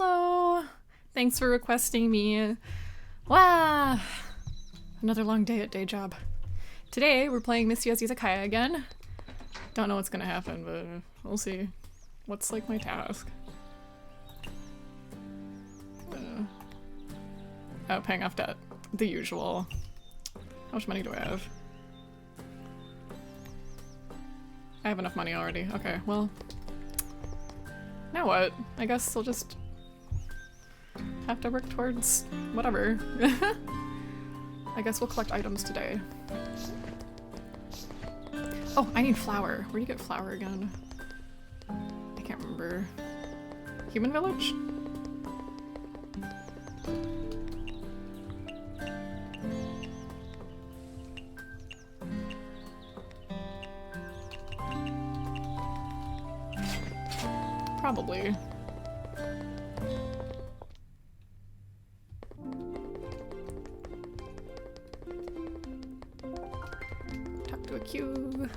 Hello! Thanks for requesting me. Wow! Another long day at day job. Today we're playing Mystia's Izakaya again. Don't know what's gonna happen, but we'll see. What's like my task? Oh, paying off debt. The usual. How much money do I have? I have enough money already. Okay, well. Now what? I guess I'll just have to work towards whatever. I guess we'll collect items today. Oh, I need flour. Where do you get flour again? I can't remember. Human village? Probably. Talk to a cube.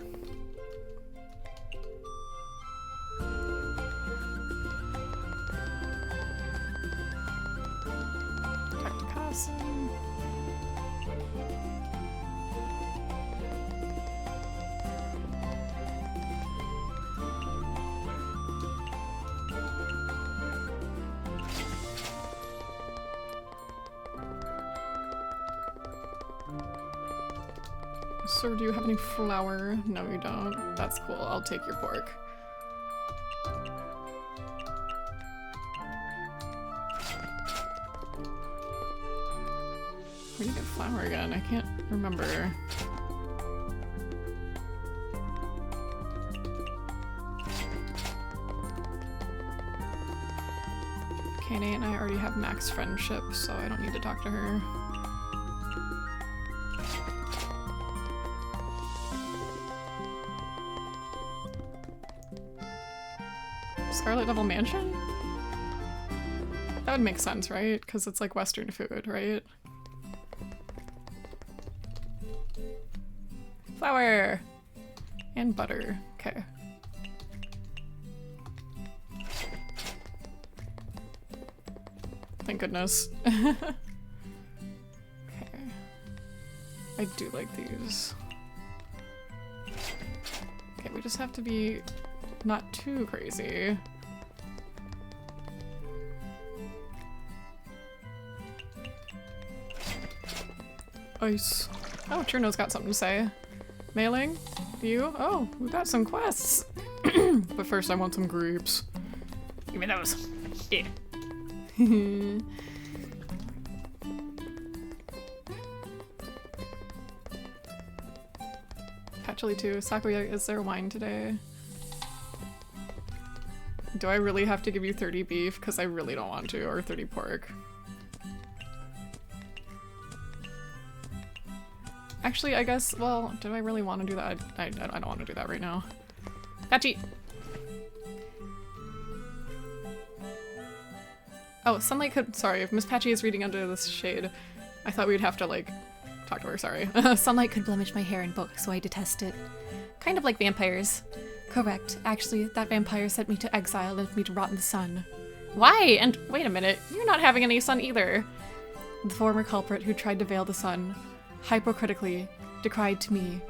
Talk to Kasim. So do you have any flour? No, you don't. That's cool. I'll take your pork. Where do you get flour again? I can't remember. Kane and I already have max friendship, so I don't need to talk to her. Scarlet Devil Mansion? That would make sense, right? Because it's like Western food, right? Flour! And butter. Okay. Thank goodness. Okay. I do like these. Okay, we just have to be not too crazy. Ice. Oh, Churno's got something to say. Mailing? You? Oh, we got some quests. But first I want some grapes. Give me those. Yeah. Actually too, Sakuya, is there wine today? Do I really have to give you 30 beef? Because I really don't want to, or 30 pork. Actually, I guess, well, do I really want to do that? I don't want to do that right now. Patchy! Oh, Sunlight could- sorry, if Miss Patchy is reading under this shade, I thought we'd have to, like, talk to her, sorry. Sunlight could blemish my hair in books, so I detest it. Kind of like vampires. Correct. Actually, that vampire sent me to exile and left me to rot in the sun. Why? And wait a minute, you're not having any sun either. The former culprit who tried to veil the sun, hypocritically, decried to me,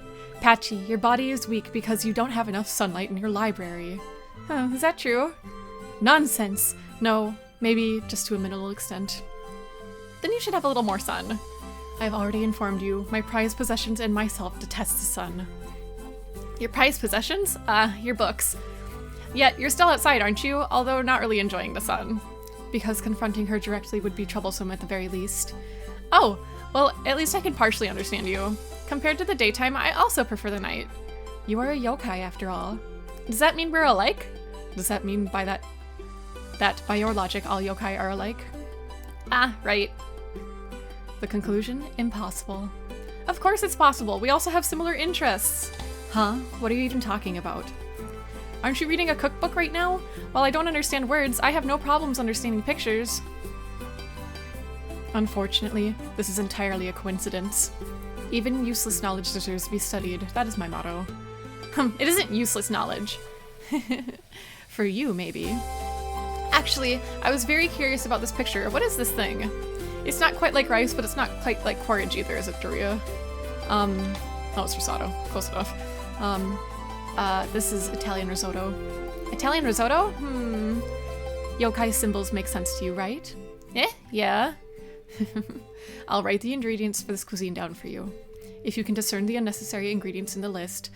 "Patchy, your body is weak because you don't have enough sunlight in your library." Huh, is that true? Nonsense! No, maybe just to a minimal extent. Then you should have a little more sun. I've already informed you, my prized possessions and myself detest the sun. Your prized possessions? Your books. Yet you're still outside, aren't you? Although not really enjoying the sun. Because confronting her directly would be troublesome at the very least. Oh, well, at least I can partially understand you. Compared to the daytime, I also prefer the night. You are a yokai, after all. Does that mean we're alike? Does that mean by that by your logic all yokai are alike? Ah, right. The conclusion? Impossible. Of course it's possible. We also have similar interests. Huh? What are you even talking about? Aren't you reading a cookbook right now? While I don't understand words, I have no problems understanding pictures. Unfortunately, this is entirely a coincidence. Even useless knowledge deserves to be studied. That is my motto. It isn't useless knowledge. For you, maybe. Actually, I was very curious about this picture. What is this thing? It's not quite like rice, but it's not quite like porridge either, is it, Doria? Oh, it's risotto. Close enough. This is Italian risotto. Italian risotto? Yokai symbols make sense to you, right? Yeah. I'll write the ingredients for this cuisine down for you. If you can discern the unnecessary ingredients in the list,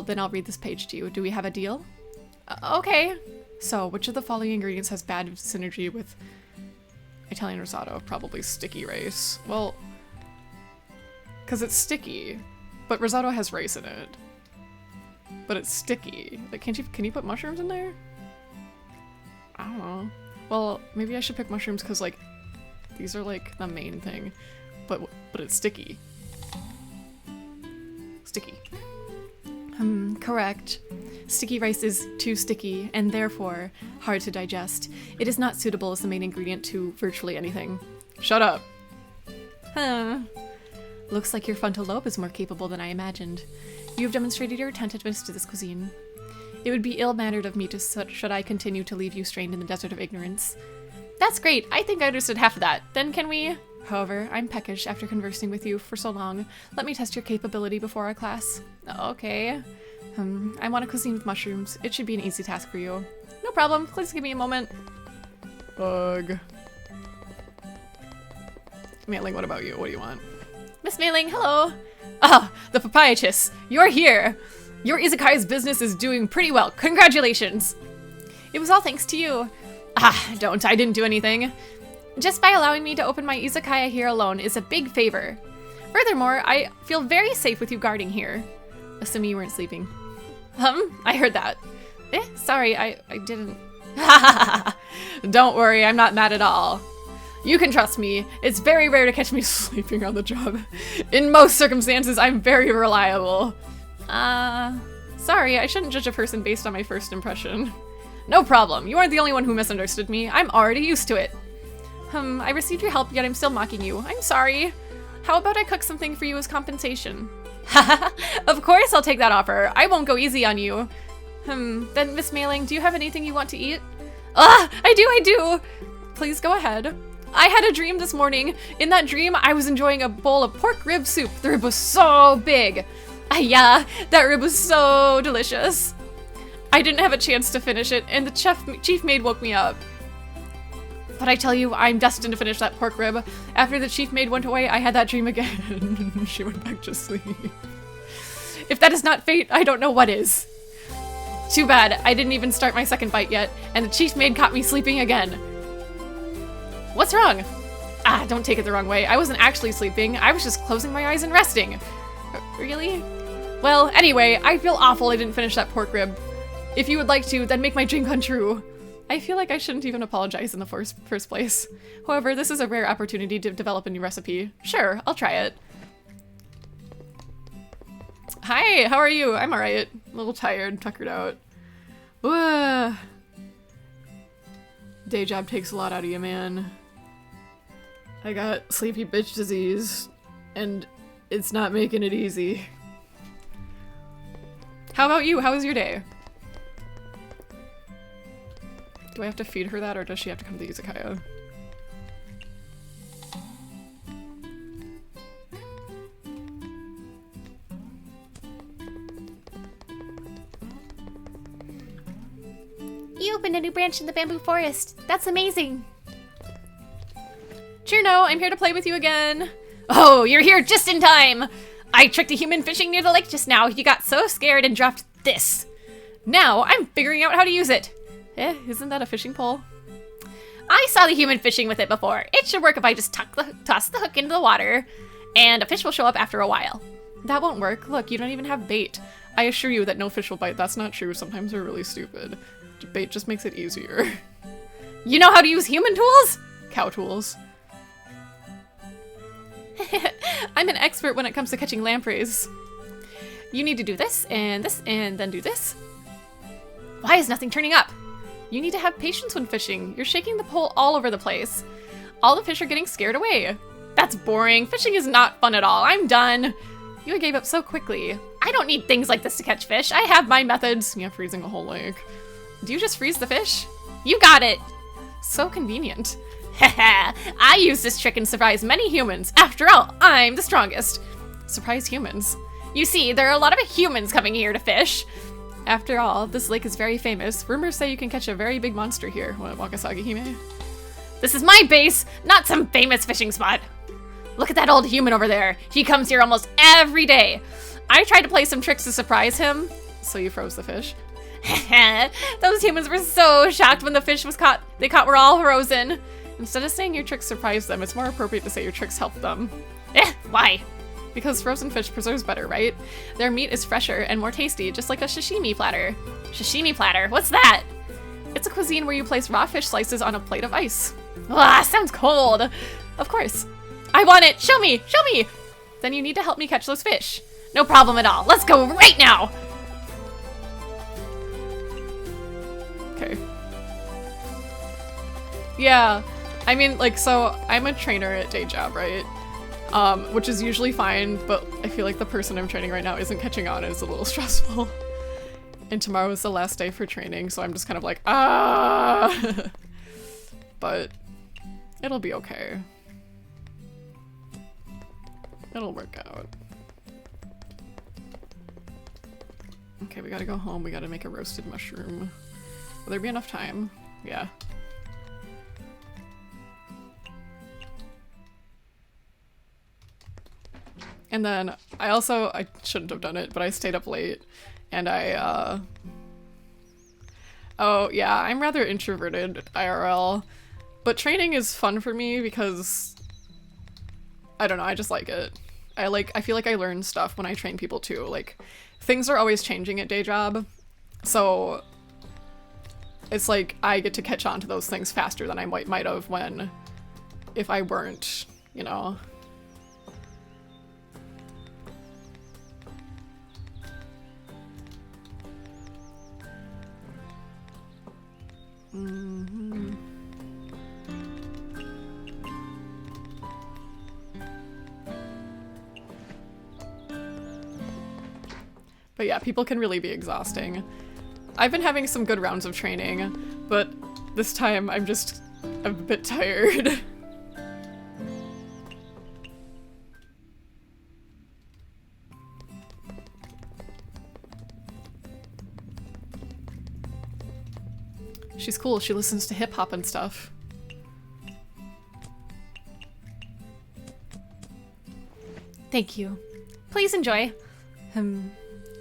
then I'll read this page to you. Do we have a deal? Okay. So, which of the following ingredients has bad synergy with Italian risotto? Probably sticky rice. Well, because it's sticky, but risotto has rice in it. But it's sticky. Like, can you put mushrooms in there? I don't know. Well, maybe I should pick mushrooms because, like, these are, like, the main thing. But it's sticky. Sticky. Correct. Sticky rice is too sticky, and therefore hard to digest. It is not suitable as the main ingredient to virtually anything. Shut up. Looks like your frontal lobe is more capable than I imagined. You have demonstrated your attentiveness to this cuisine. It would be ill-mannered of me should I continue to leave you strained in the desert of ignorance. That's great. I think I understood half of that. Then can we... However, I'm peckish after conversing with you for so long. Let me test your capability before our class. Okay. I want a cuisine with mushrooms. It should be an easy task for you. No problem. Please give me a moment. Bug. Mailing, what about you? What do you want? Miss Mailing, hello. Ah, the proprietress. You're here. Your Izakaya's business is doing pretty well. Congratulations. It was all thanks to you. I didn't do anything. Just by allowing me to open my Izakaya here alone is a big favor. Furthermore, I feel very safe with you guarding here. Assuming you weren't sleeping. I heard that. Sorry, I didn't. Don't worry, I'm not mad at all. You can trust me. It's very rare to catch me sleeping on the job. In most circumstances, I'm very reliable. Sorry, I shouldn't judge a person based on my first impression. No problem. You aren't the only one who misunderstood me. I'm already used to it. I received your help, yet I'm still mocking you. I'm sorry. How about I cook something for you as compensation? Of course I'll take that offer. I won't go easy on you. Then Miss Mailing, do you have anything you want to eat? I do. Please go ahead. I had a dream this morning. In that dream, I was enjoying a bowl of pork rib soup. The rib was so big. Yeah, that rib was so delicious. I didn't have a chance to finish it, and the chief maid woke me up. But I tell you, I'm destined to finish that pork rib. After the chief maid went away, I had that dream again. She went back to sleep. If that is not fate, I don't know what is. Too bad, I didn't even start my second bite yet, and the chief maid caught me sleeping again. What's wrong? Don't take it the wrong way. I wasn't actually sleeping. I was just closing my eyes and resting. Really? Well, anyway, I feel awful I didn't finish that pork rib. If you would like to, then make my dream come true. I feel like I shouldn't even apologize in the first place. However, this is a rare opportunity to develop a new recipe. Sure, I'll try it. Hi, how are you? I'm alright. A little tired, tuckered out. Day job takes a lot out of you, man. I got sleepy bitch disease, and it's not making it easy. How about you? How was your day? Do I have to feed her that, or does she have to come to the Izakaya? You opened a new branch in the bamboo forest. That's amazing. Cheerno, I'm here to play with you again. Oh, you're here just in time. I tricked a human fishing near the lake just now. You got so scared and dropped this. Now I'm figuring out how to use it. Isn't that a fishing pole? I saw the human fishing with it before. It should work if I just toss the hook into the water, and a fish will show up after a while. That won't work. Look, you don't even have bait. I assure you that no fish will bite. That's not true. Sometimes they're really stupid. Bait just makes it easier. You know how to use human tools? Cow tools. I'm an expert when it comes to catching lampreys. You need to do this, and then do this. Why is nothing turning up? You need to have patience when fishing. You're shaking the pole all over the place. All the fish are getting scared away. That's boring. Fishing is not fun at all. I'm done. You gave up so quickly. I don't need things like this to catch fish. I have my methods. Yeah, freezing a whole lake. Do you just freeze the fish? You got it. So convenient. I use this trick and surprise many humans. After all, I'm the strongest. Surprise humans. You see, there are a lot of humans coming here to fish. After all, this lake is very famous. Rumors say you can catch a very big monster here. What, Wakasagi Hime? This is my base, not some famous fishing spot. Look at that old human over there. He comes here almost every day. I tried to play some tricks to surprise him. So you froze the fish? Those humans were so shocked when the fish was caught. They caught were all frozen. Instead of saying your tricks surprised them, it's more appropriate to say your tricks helped them. Why? Because frozen fish preserves better, right? Their meat is fresher and more tasty, just like a sashimi platter. Sashimi platter? What's that? It's a cuisine where you place raw fish slices on a plate of ice. Sounds cold. Of course. I want it. Show me. Show me. Then you need to help me catch those fish. No problem at all. Let's go right now. Okay. Yeah. I mean, like, so I'm a trainer at day job, right? Which is usually fine, but I feel like the person I'm training right now isn't catching on and it's a little stressful. And tomorrow is the last day for training, so I'm just kind of like, ah! But it'll be okay. It'll work out. Okay, we gotta go home. We gotta make a roasted mushroom. Will there be enough time? Yeah. And then I shouldn't have done it, but I stayed up late and oh yeah, I'm rather introverted IRL, but training is fun for me because, I don't know, I just like it. I feel like I learn stuff when I train people too. Like, things are always changing at day job, so it's like I get to catch on to those things faster than I might have if I weren't, you know. Mm-hmm. But yeah, people can really be exhausting. I've been having some good rounds of training, but this time I'm a bit tired. She's cool, she listens to hip-hop and stuff. Thank you. Please enjoy.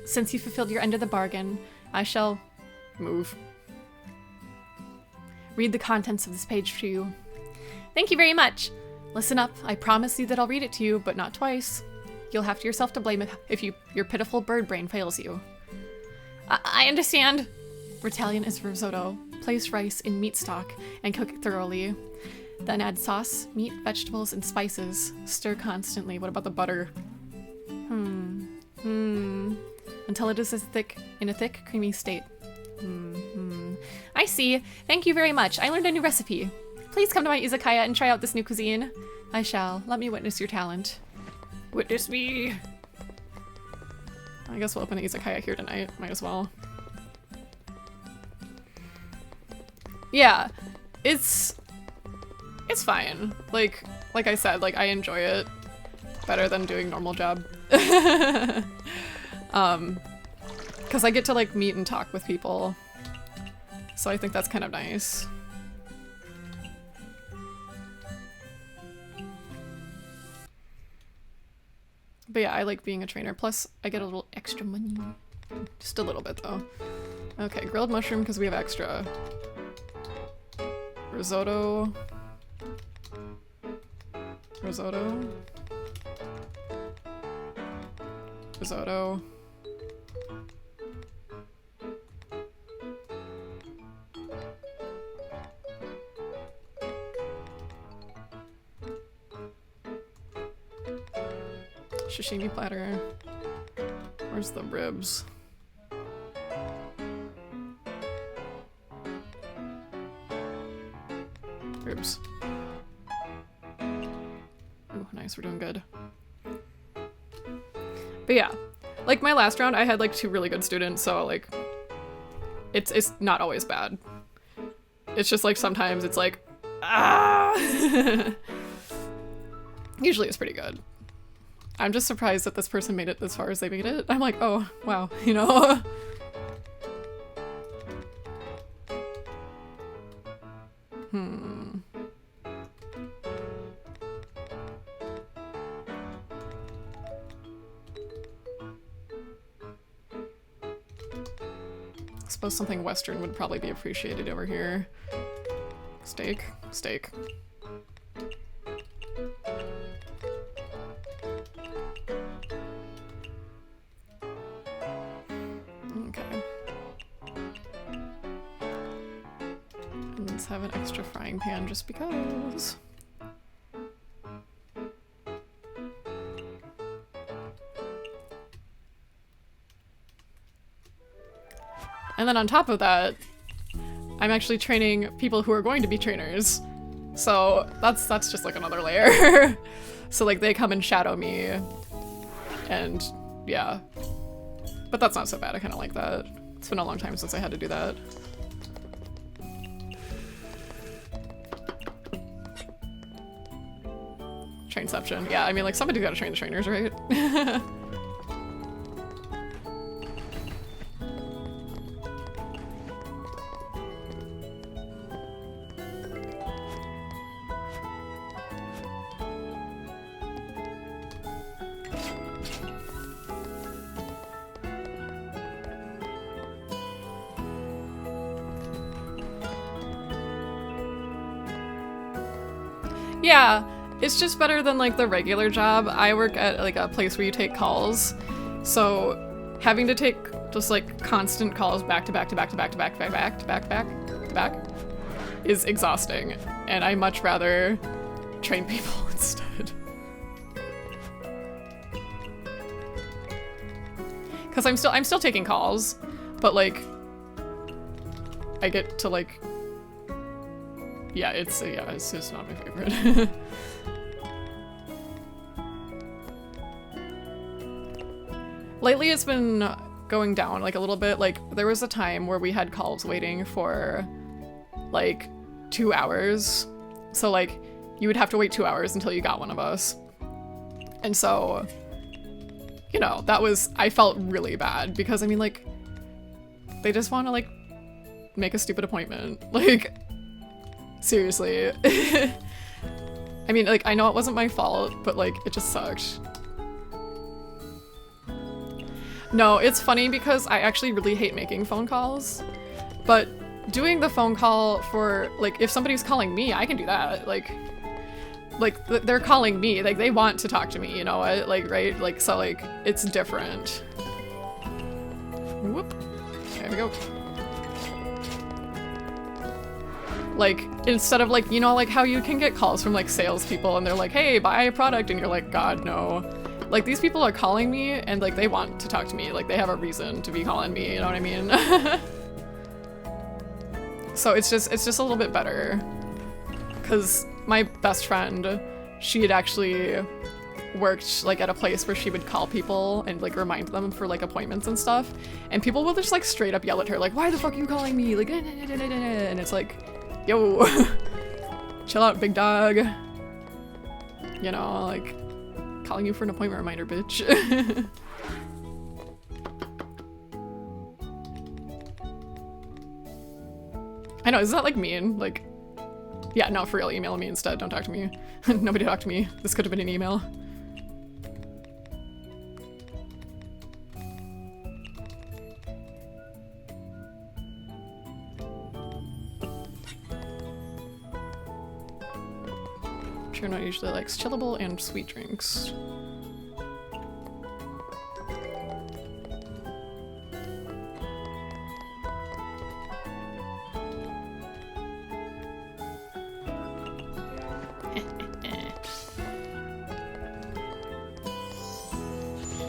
Since you fulfilled your end of the bargain, I shall move. Read the contents of this page to you. Thank you very much. Listen up, I promise you that I'll read it to you, but not twice. You'll have yourself to blame if your pitiful bird brain fails you. I understand. Ritalian is risotto. Place rice in meat stock and cook it thoroughly. Then add sauce, meat, vegetables, and spices. Stir constantly. What about the butter? Until it is in a thick, creamy state. I see. Thank you very much. I learned a new recipe. Please come to my izakaya and try out this new cuisine. I shall. Let me witness your talent. Witness me. I guess we'll open the izakaya here tonight. Might as well. Yeah, it's fine. Like I said, like I enjoy it better than doing normal job. Because I get to like meet and talk with people, so I think that's kind of nice. But yeah, I like being a trainer. Plus, I get a little extra money. Just a little bit though. Okay, grilled mushroom because we have extra. Risotto. Risotto. Risotto. Sashimi platter. Where's the ribs? Ribs. Oh, nice, we're doing good. But yeah, like my last round, I had like 2 really good students, so like, it's not always bad. It's just like sometimes it's like, ah. Usually it's pretty good. I'm just surprised that this person made it as far as they made it. I'm like, oh, wow, you know? I suppose something Western would probably be appreciated over here. Steak? Steak. Okay. And let's have an extra frying pan just because. And then on top of that, I'm actually training people who are going to be trainers. So that's just like another layer. So like they come and shadow me and yeah. But that's not so bad, I kind of like that. It's been a long time since I had to do that. Trainception, yeah, I mean like somebody's gotta train the trainers, right? Yeah, it's just better than like the regular job. I work at like a place where you take calls, so having to take just like constant calls back to back to back to back to back to back to back to back to back is exhausting, and I much rather train people instead. Because I'm still taking calls, but like I get to like. Yeah, it's just not my favorite. Lately it's been going down like a little bit. Like there was a time where we had calls waiting for like 2 hours. So like you would have to wait 2 hours until you got one of us. And so, you know, I felt really bad because I mean like they just want to like make a stupid appointment. Like seriously. I mean, like, I know it wasn't my fault, but, like, it just sucked. No, it's funny because I actually really hate making phone calls, but doing the phone call for, like, if somebody's calling me, I can do that. Like, they're calling me, like, they want to talk to me, you know, like, right? Like, so, like, it's different. Whoop. There we go. Like, instead of like, you know, like how you can get calls from like salespeople and they're like, hey, buy a product, and you're like, God, no. Like, these people are calling me and like they want to talk to me, like they have a reason to be calling me, you know what I mean? So it's just a little bit better. Cause my best friend, she had actually worked like at a place where she would call people and like remind them for like appointments and stuff, and people will just like straight up yell at her like, why the fuck are you calling me? Like, and it's like, yo, chill out, big dog. You know, like, calling you for an appointment reminder, bitch. I know, isn't that like mean? Like, yeah, no, for real, email me instead, don't talk to me. Nobody talk to me. This could have been an email. Not usually likes chillable and sweet drinks.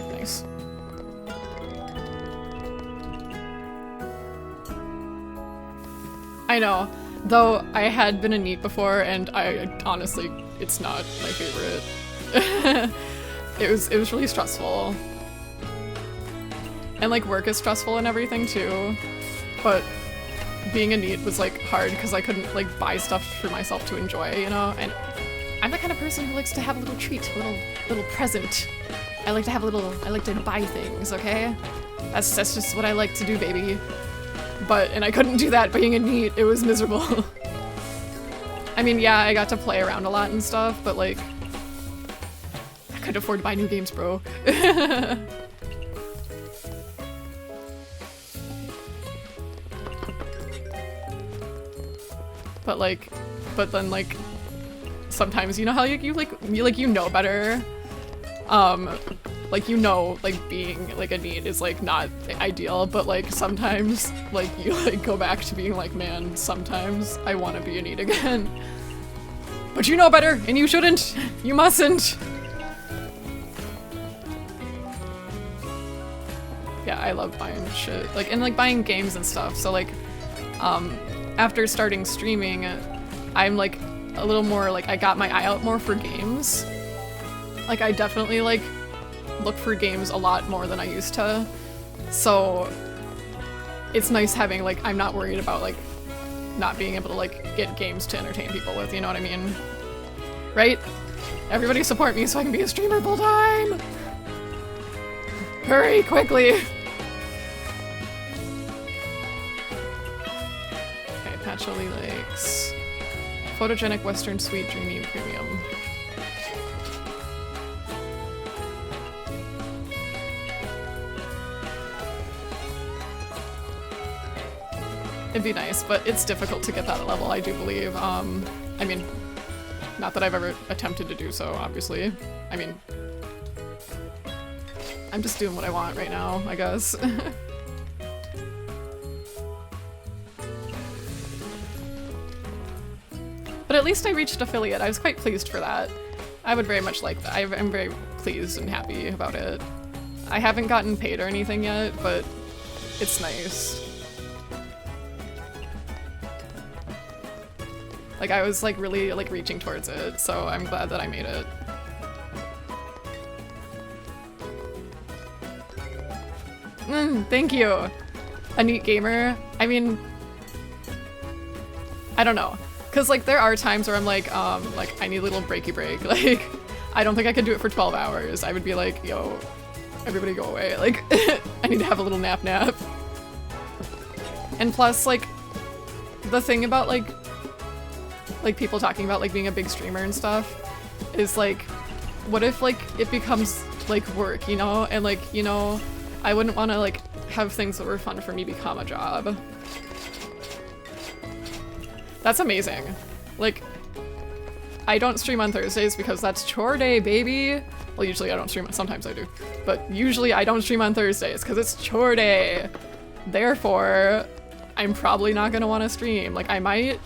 Nice. I know, though I had been a NEET before, and I honestly, it's not my favorite. It was really stressful. And like work is stressful and everything too. But being a NEET was like hard because I couldn't like buy stuff for myself to enjoy, you know? And I'm the kind of person who likes to have a little treat, a little present. I like to buy things, okay? That's just what I like to do, baby. And I couldn't do that being a NEET. It was miserable. I mean, yeah, I got to play around a lot and stuff, but like, I couldn't afford to buy new games, bro. but then like, sometimes you know how you know better. Like, you know, like being like a NEET is like not ideal, but like sometimes like you like go back to being like, man, sometimes I want to be a NEET again. But you know better, and you shouldn't. You mustn't. Yeah, I love buying shit, like, and like buying games and stuff. So like, after starting streaming, I'm like a little more like, I got my eye out more for games. Like, I definitely like look for games a lot more than I used to. So it's nice having like, I'm not worried about like not being able to like get games to entertain people with, you know what I mean? Right? Everybody support me so I can be a streamer full time! Hurry, quickly! Okay, Patchouli Lakes. Photogenic Western Sweet Dreamy Premium. It'd be nice, but it's difficult to get that level, I do believe. I mean, not that I've ever attempted to do so, obviously. I mean, I'm just doing what I want right now, I guess. But at least I reached affiliate. I was quite pleased for that. I would very much like that. I'm very pleased and happy about it. I haven't gotten paid or anything yet, but it's nice. Like, I was like really like reaching towards it, so I'm glad that I made it. Thank you. A NEET gamer. I mean, I don't know. Cause like there are times where I'm like I need a little breaky break. Like, I don't think I could do it for 12 hours. I would be like, yo, everybody go away. Like, I need to have a little nap. And plus, like, the thing about like people talking about like being a big streamer and stuff is like, what if like it becomes like work, you know? And like, you know, I wouldn't want to like have things that were fun for me become a job. That's amazing. Like, I don't stream on Thursdays because that's chore day, baby. Well, usually I don't stream, sometimes I do, but usually I don't stream on Thursdays because it's chore day. Therefore, I'm probably not gonna want to stream. Like, I might,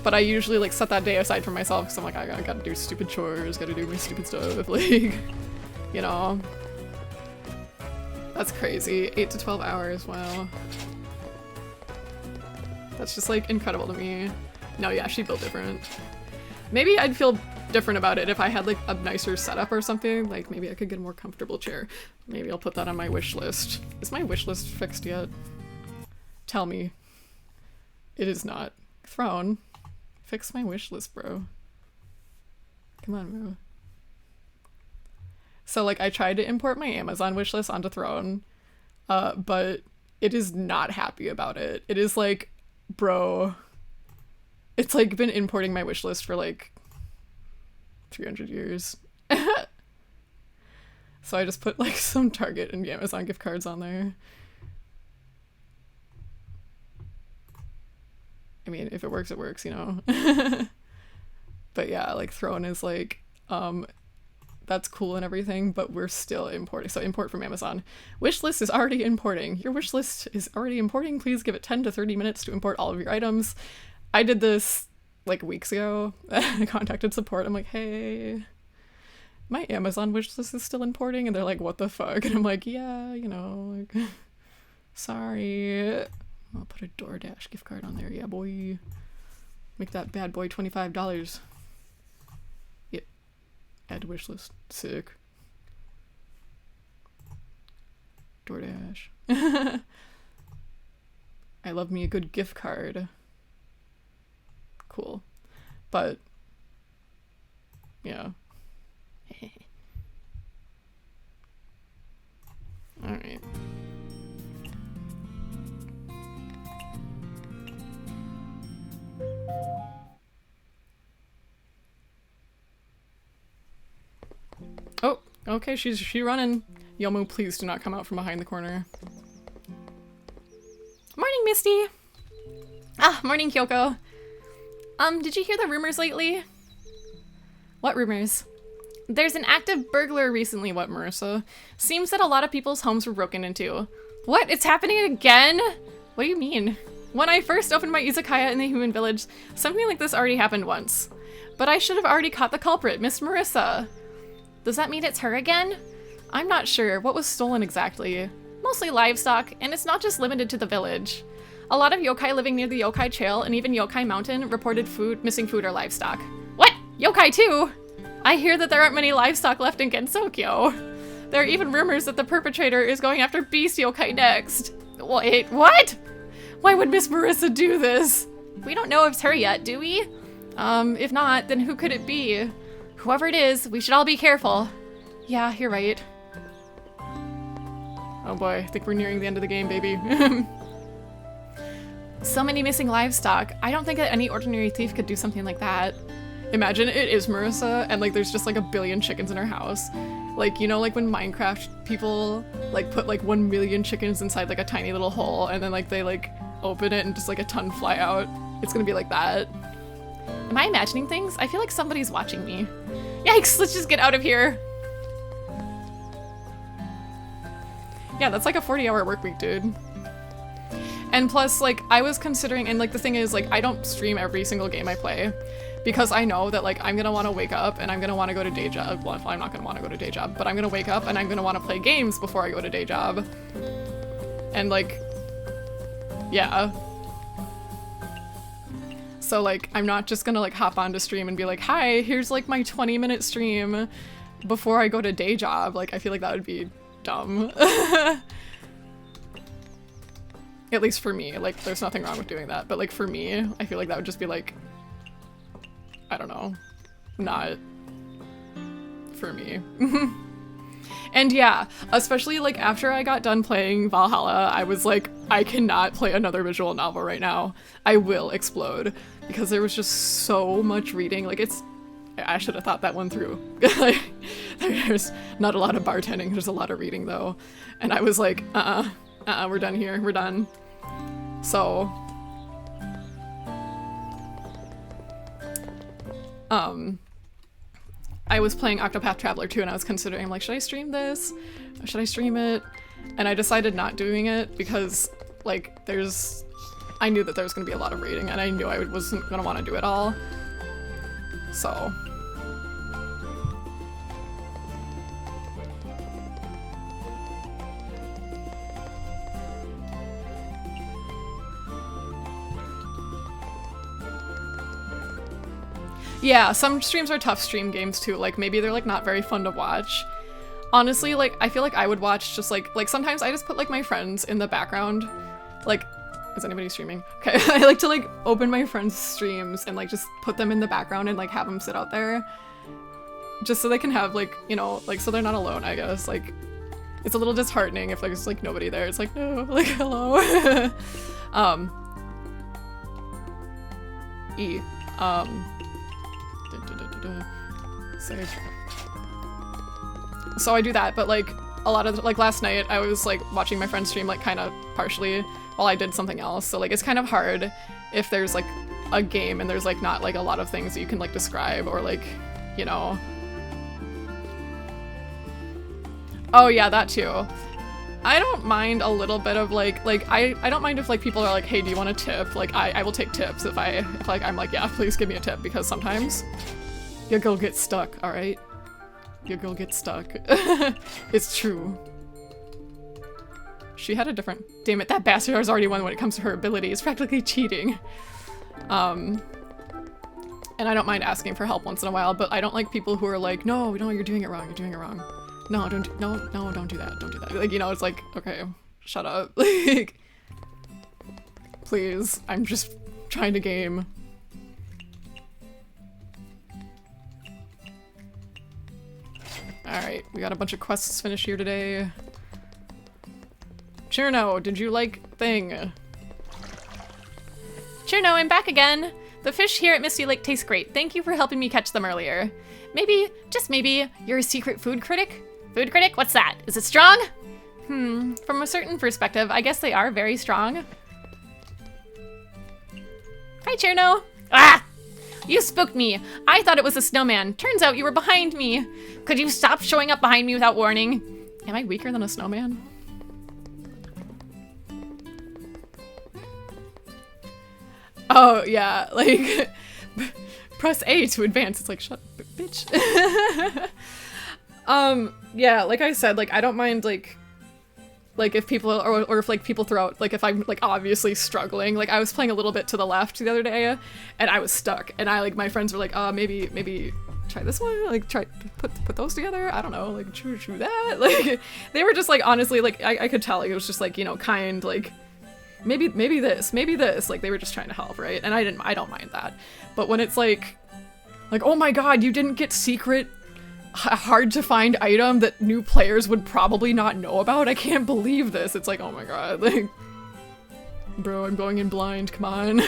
but I usually like set that day aside for myself because I'm like, I gotta do stupid chores, gotta do my stupid stuff, like, you know. That's crazy. 8 to 12 hours, wow. That's just like incredible to me. No, yeah, she built different. Maybe I'd feel different about it if I had like a nicer setup or something. Like maybe I could get a more comfortable chair. Maybe I'll put that on my wish list. Is my wish list fixed yet? Tell me. It is not. Throne. Fix my wish list, bro. Come on, bro. So like I tried to import my Amazon wish list onto Throne, but it is not happy about it. It is like, bro, it's like been importing my wish list for like 300 years. So I just put like some Target and Amazon gift cards on there. I mean, if it works, it works, you know? But yeah, like Throne is like, that's cool and everything, but we're still importing. So import from Amazon. Wishlist is already importing. Your wish list is already importing. Please give it 10 to 30 minutes to import all of your items. I did this like weeks ago. I contacted support. I'm like, hey, my Amazon wish list is still importing. And they're like, what the fuck? And I'm like, yeah, you know, like, sorry. I'll put a DoorDash gift card on there. Yeah, boy. Make that bad boy $25. Yep. Add to wish list. Sick. DoorDash. I love me a good gift card. Cool. But, yeah. Alright. Oh, okay, she's running. Yomu, please do not come out from behind the corner. Morning, Misty! Ah, morning, Kyoko. Did you hear the rumors lately? What rumors? There's an active burglar recently, what, Marissa? Seems that a lot of people's homes were broken into. What? It's happening again? What do you mean? When I first opened my izakaya in the human village, something like this already happened once. But I should have already caught the culprit, Miss Marissa. Does that mean it's her again? I'm not sure. What was stolen exactly? Mostly livestock, and it's not just limited to the village. A lot of yokai living near the yokai trail and even yokai mountain reported missing food or livestock. What? Yokai too? I hear that there aren't many livestock left in Gensokyo. There are even rumors that the perpetrator is going after beast yokai next. Wait, what? Why would Miss Marissa do this? We don't know if it's her yet, do we? If not, then who could it be? Whoever it is, we should all be careful. Yeah, you're right. Oh boy, I think we're nearing the end of the game, baby. So many missing livestock. I don't think that any ordinary thief could do something like that. Imagine it is Marissa and like there's just like a billion chickens in her house. Like, you know, like when Minecraft people like put like 1 million chickens inside like a tiny little hole and then like they like open it and just like a ton fly out. It's gonna be like that. Am I imagining things? I feel like somebody's watching me. Yikes, let's just get out of here. Yeah, that's like a 40-hour work week, dude. And plus, like, I was considering, and like the thing is, like, I don't stream every single game I play because I know that like I'm gonna want to wake up and I'm gonna want to go to day job. Well, I'm not gonna want to go to day job, but I'm gonna wake up and I'm gonna want to play games before I go to day job. And like, yeah. So like, I'm not just gonna like hop onto stream and be like, hi, here's like my 20-minute stream before I go to day job. Like, I feel like that would be dumb. At least for me, like there's nothing wrong with doing that, but like for me, I feel like that would just be like, I don't know, not for me. And yeah, especially like after I got done playing Valhalla, I was like, I cannot play another visual novel right now. I will explode because there was just so much reading. Like I should have thought that one through. Like, there's not a lot of bartending, there's a lot of reading though. And I was like, we're done here, we're done. So, I was playing Octopath Traveler 2 and I was considering, like, should I stream this? Or should I stream it? And I decided not doing it because, like, I knew that there was going to be a lot of reading and I knew I wasn't going to want to do it all. So. Yeah, some streams are tough stream games too, like maybe they're like not very fun to watch. Honestly, like I feel like I would watch just like sometimes I just put like my friends in the background. Like, is anybody streaming? Okay, I like to like open my friends' streams and like just put them in the background and like have them sit out there. Just so they can have like, you know, like so they're not alone, I guess. Like, it's a little disheartening if there's like nobody there. It's like, no, like hello. Save. So I do that, but like a lot of like last night I was like watching my friend stream like kind of partially while I did something else, so like it's kind of hard if there's like a game and there's like not like a lot of things that you can like describe or like, you know. Oh yeah, that too. I don't mind a little bit of like I don't mind if like people are like, hey, do you want a tip? Like I will take tips if like I'm like, yeah, please give me a tip, because sometimes your girl gets stuck, alright? Your girl gets stuck. It's true. She had a different— damn it, that bastard has already won when it comes to her ability. It's practically cheating. And I don't mind asking for help once in a while, but I don't like people who are like, no, you're doing it wrong, you're doing it wrong. No, don't do that, don't do that. Like, you know, it's like, okay, shut up. Like, Please, I'm just trying to game. Alright, we got a bunch of quests finished here today. Cherno, did you like thing? Cherno, I'm back again. The fish here at Misty Lake taste great. Thank you for helping me catch them earlier. Maybe, just maybe, you're a secret food critic? Food critic? What's that? Is it strong? From a certain perspective, I guess they are very strong. Hi, Cherno. Ah! You spooked me. I thought it was a snowman. Turns out you were behind me. Could you stop showing up behind me without warning? Am I weaker than a snowman? Oh, yeah, like, press A to advance. It's like, shut up, bitch. Yeah, like I said, like, I don't mind, like if people, or if, like, people throw out, like, if I'm, like, obviously struggling. Like, I was playing a little bit to the left the other day, and I was stuck, and my friends were like, maybe try this one, like, try, put those together, I don't know, like, true that, like, they were just, like, honestly, like, I could tell, like, it was just, like, you know, kind, like, maybe this, like, they were just trying to help, right? And I don't mind that. But when it's, like, oh my god, you didn't get secret hard to find item that new players would probably not know about? I can't believe this. It's like, oh my god, like, bro, I'm going in blind, come on.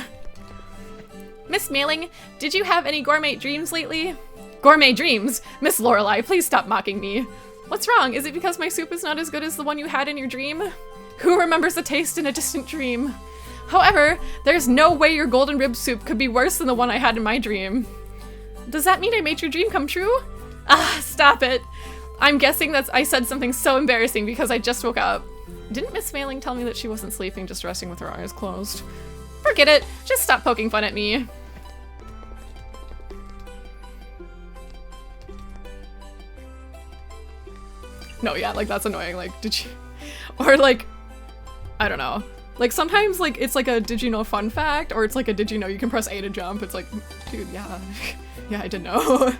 Miss Mailing, did you have any gourmet dreams lately? Gourmet dreams? Miss Lorelei, please stop mocking me. What's wrong? Is it because my soup is not as good as the one you had in your dream? Who remembers the taste in a distant dream? However, there's no way your golden rib soup could be worse than the one I had in my dream. Does that mean I made your dream come true? Ah, stop it. I'm guessing I said something so embarrassing because I just woke up. Didn't Miss Mailing tell me that she wasn't sleeping, just resting with her eyes closed? Forget it. Just stop poking fun at me. No, yeah, like, that's annoying. Like, did you... Or, like, I don't know. Like, sometimes, like, it's like a did you know fun fact, or it's like a did you know you can press A to jump. It's like, dude, yeah. Yeah, I didn't know.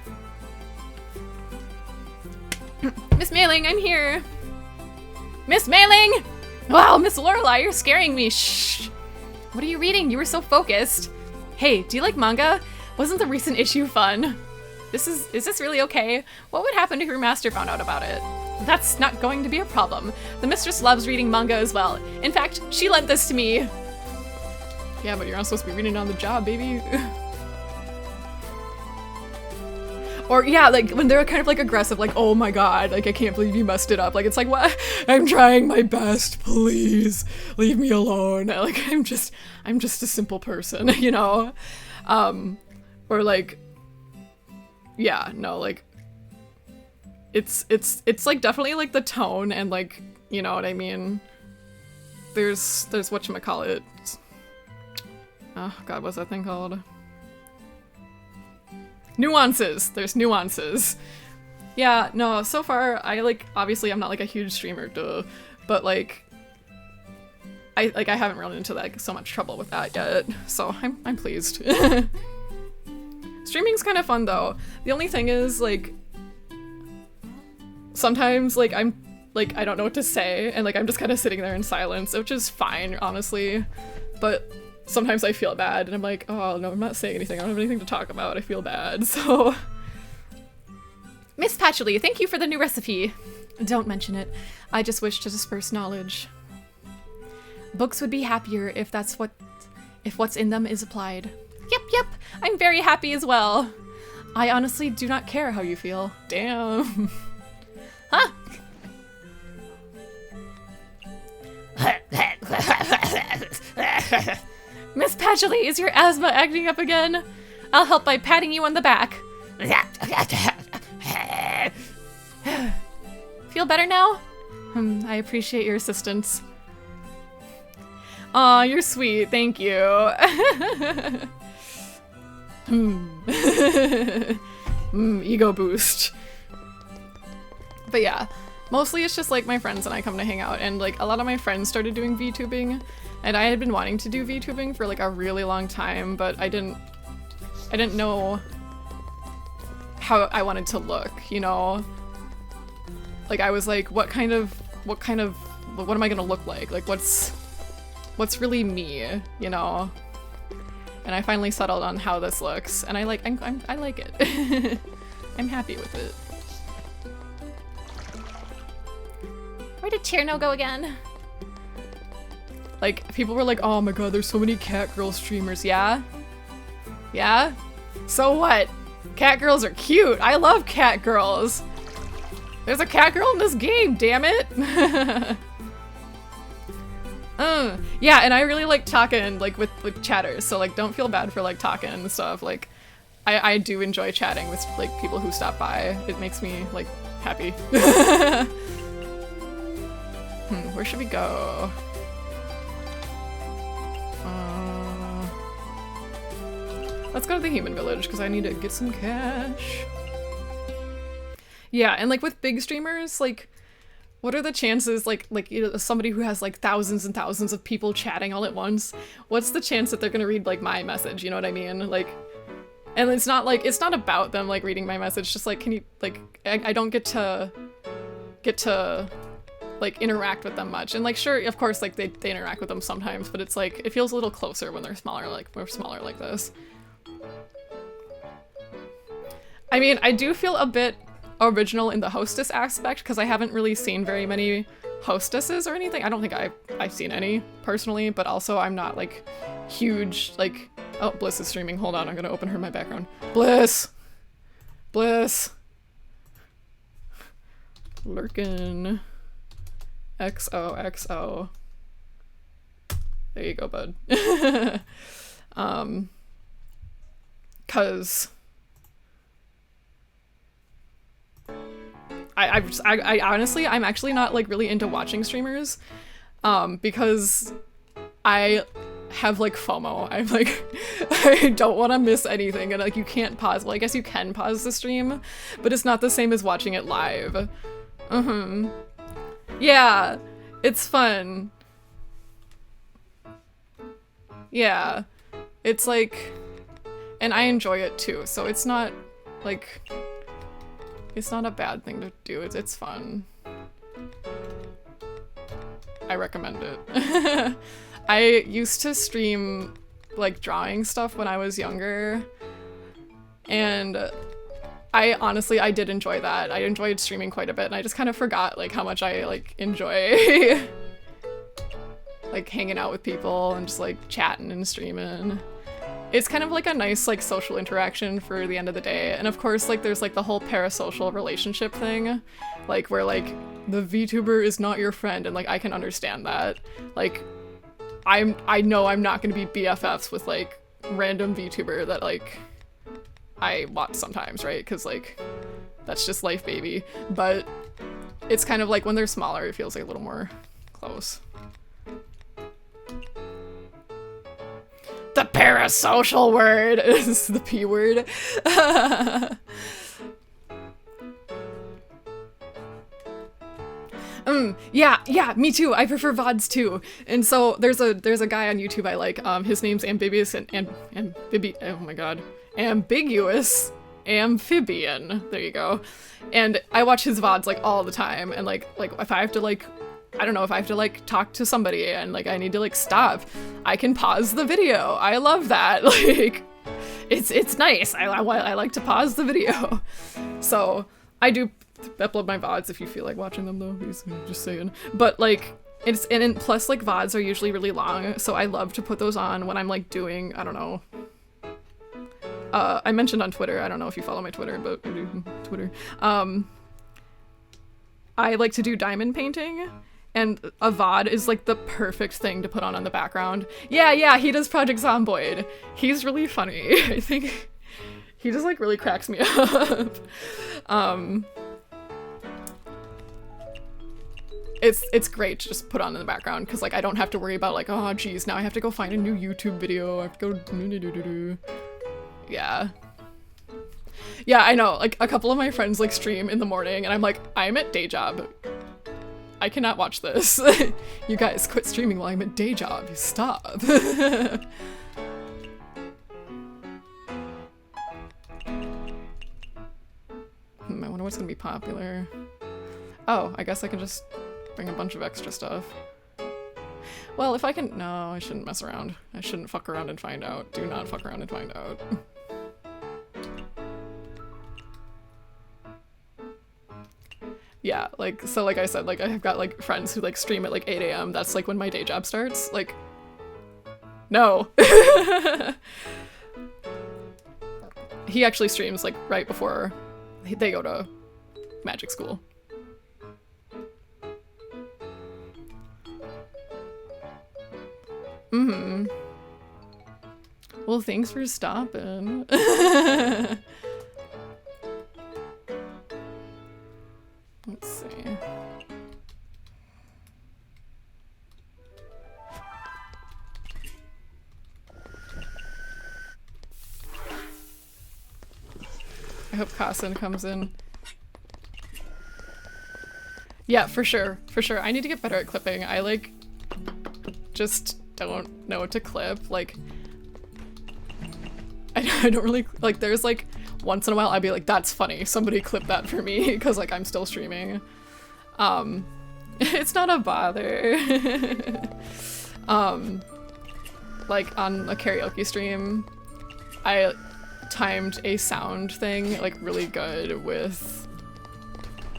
Miss Mailing, I'm here. Miss Mailing! Wow, Miss Lorelei, you're scaring me. Shh. What are you reading? You were so focused. Hey, do you like manga? Wasn't the recent issue fun? Is this really okay? What would happen if your master found out about it? That's not going to be a problem. The mistress loves reading manga as well. In fact, she lent this to me. Yeah, but you're not supposed to be reading it on the job, baby. Or, yeah, like, when they're kind of, like, aggressive, like, oh my god, like, I can't believe you messed it up. Like, it's like, what? I'm trying my best, please. Leave me alone. Like, I'm just a simple person, you know? Or, like, yeah, no, like, it's, like, definitely, like, the tone and, like, you know what I mean? There's whatchamacallit. Oh, god, what's that thing called? Nuances! There's nuances. Yeah, no, so far, obviously I'm not, like, a huge streamer, duh, but, like, I haven't run into, like, so much trouble with that yet, so I'm pleased. Streaming's kind of fun, though. The only thing is, like, sometimes, like, I don't know what to say, and, like, I'm just kind of sitting there in silence, which is fine, honestly, but sometimes I feel bad, and I'm like, oh, no, I'm not saying anything. I don't have anything to talk about. I feel bad, so... Miss Patchley, thank you for the new recipe. Don't mention it. I just wish to disperse knowledge. Books would be happier if what's in them is applied. Yep, I'm very happy as well. I honestly do not care how you feel. Damn. Huh? Miss Patchley, is your asthma acting up again? I'll help by patting you on the back. Feel better now? I appreciate your assistance. Aw, you're sweet, thank you. Ego boost. But yeah, mostly it's just like my friends and I come to hang out, and like a lot of my friends started doing VTubing, and I had been wanting to do VTubing for like a really long time, but I didn't know how I wanted to look, you know? Like I was like, what am I gonna look like? Like what's really me, you know? And I finally settled on how this looks, and I like it. I'm happy with it. Where did Cherno go again? Like, people were like, oh my god, there's so many cat girl streamers. Yeah? Yeah? So what? Cat girls are cute. I love cat girls. There's a cat girl in this game, damn it. Yeah, and I really like talking like with chatters, so like don't feel bad for like talking and stuff. Like I do enjoy chatting with like people who stop by. It makes me like happy. Where should we go? Let's go to the human village because I need to get some cash. Yeah, and like with big streamers, like what are the chances, like you know, somebody who has like thousands and thousands of people chatting all at once, what's the chance that they're gonna read like my message, you know what I mean? Like, and it's not about them like reading my message, just like, can you, like, I don't get to like interact with them much. And like, sure, of course, like they interact with them sometimes, but it's like, it feels a little closer when they're smaller, like we're smaller like this. I mean, I do feel a bit original in the hostess aspect because I haven't really seen very many hostesses or anything. I don't think I've seen any personally, but also I'm not like huge, like, oh, Bliss is streaming. Hold on, I'm gonna open her in my background. Bliss! Bliss! Lurkin. XOXO. There you go, bud. Cause I honestly, I'm actually not like really into watching streamers, because I have like FOMO. I'm like, I don't want to miss anything, and like you can't pause. Well, I guess you can pause the stream, but it's not the same as watching it live. Yeah, it's fun. Yeah, it's like, and I enjoy it too, so it's not like, it's not a bad thing to do. It's fun. I recommend it. I used to stream like drawing stuff when I was younger, and I honestly did enjoy that. I enjoyed streaming quite a bit, and I just kind of forgot like how much I like enjoy like hanging out with people and just like chatting and streaming. It's kind of like a nice like social interaction for the end of the day. And of course, like there's like the whole parasocial relationship thing, like where like the VTuber is not your friend, and like I can understand that. Like I know I'm not gonna be BFFs with like random VTuber that like I watch sometimes, right? Because like that's just life, baby. But it's kind of like when they're smaller, it feels like a little more close. The parasocial word is the P word. Yeah, me too. I prefer VODs too. And so there's a guy on YouTube I like. His name's Ambiguous oh my god. Ambiguous Amphibian. There you go. And I watch his VODs like all the time. And like if I have to like, I don't know, if I have to like talk to somebody and like I need to like stop, I can pause the video. I love that. Like it's nice. I like to pause the video. So I do upload my VODs if you feel like watching them though. Just saying. But like and plus like VODs are usually really long, so I love to put those on when I'm like doing, I don't know. I mentioned on Twitter, I don't know if you follow my Twitter, but I do Twitter. I like to do diamond painting. And a VOD is like the perfect thing to put on the background. Yeah, he does Project Zomboid. He's really funny. I think he just like really cracks me up. It's great to just put on in the background because like I don't have to worry about like, oh geez, now I have to go find a new YouTube video. I have to go Yeah, I know. Like a couple of my friends like stream in the morning, and I'm like, I'm at day job. I cannot watch this. You guys quit streaming while I'm at day job. Stop. I wonder what's gonna be popular. Oh, I guess I can just bring a bunch of extra stuff. Well, if I can- no, I shouldn't mess around. I shouldn't fuck around and find out. Do not fuck around and find out. Yeah, like, so like I said, like I've got like friends who like stream at like 8 a.m. That's like when my day job starts. Like, no. He actually streams like right before they go to magic school. Mm-hmm. Well, thanks for stopping. Let's see. I hope Kassen comes in. Yeah, for sure. For sure. I need to get better at clipping. I like just don't know what to clip. Like I don't really like there's like once in a while I'd be like, that's funny, somebody clip that for me, because like I'm still streaming. It's not a bother. Like on a karaoke stream, I timed a sound thing like really good with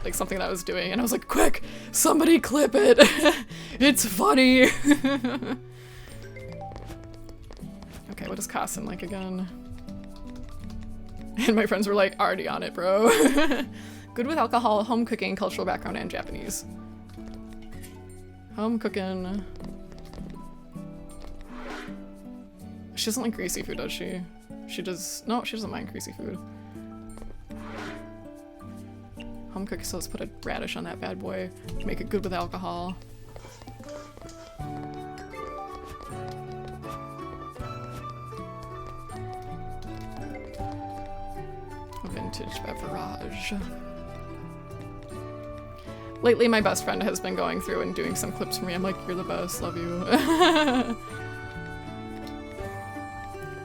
like something that I was doing, and I was like, quick, somebody clip it. It's funny. Okay, what is Kassen like again? And my friends were like, already on it, bro. Good with alcohol, home cooking, cultural background, and Japanese. Home cooking. She doesn't like greasy food, does she? She does. No, she doesn't mind greasy food. Home cooking, so let's put a radish on that bad boy. Make it good with alcohol. Vintage beverage. Lately, my best friend has been going through and doing some clips for me. I'm like, you're the best, love you.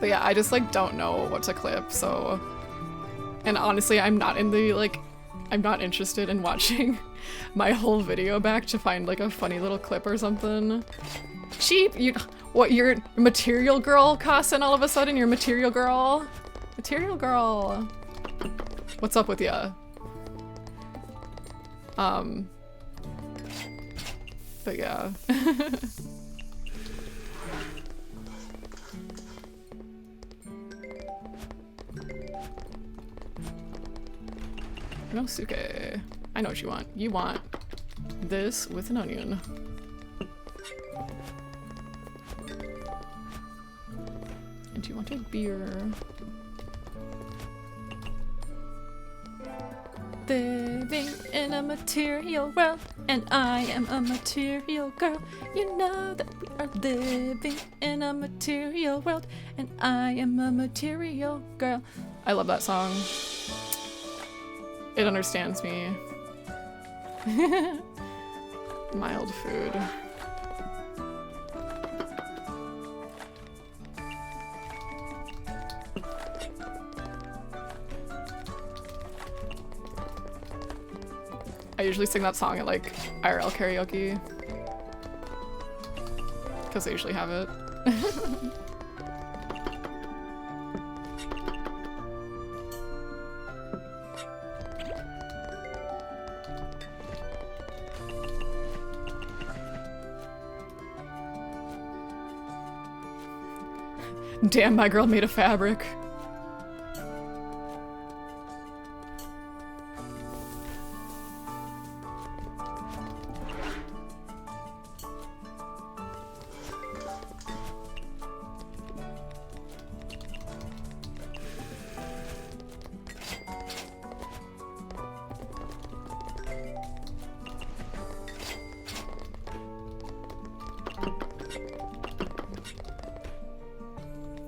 But yeah, I just like don't know what to clip, so. And honestly, I'm not in the like, I'm not interested in watching my whole video back to find like a funny little clip or something. Cheap? You, what, you're material girl, Kassen, all of a sudden? You're material girl? Material girl. What's up with ya? But yeah. No suke. I know what you want. You want this with an onion. And you want a beer. Living in a material world, and I am a material girl. You know that we are living in a material world, and I am a material girl. I love that song. It understands me. Mild food. I usually sing that song at like IRL karaoke because I usually have it. Damn, my girl made a fabric.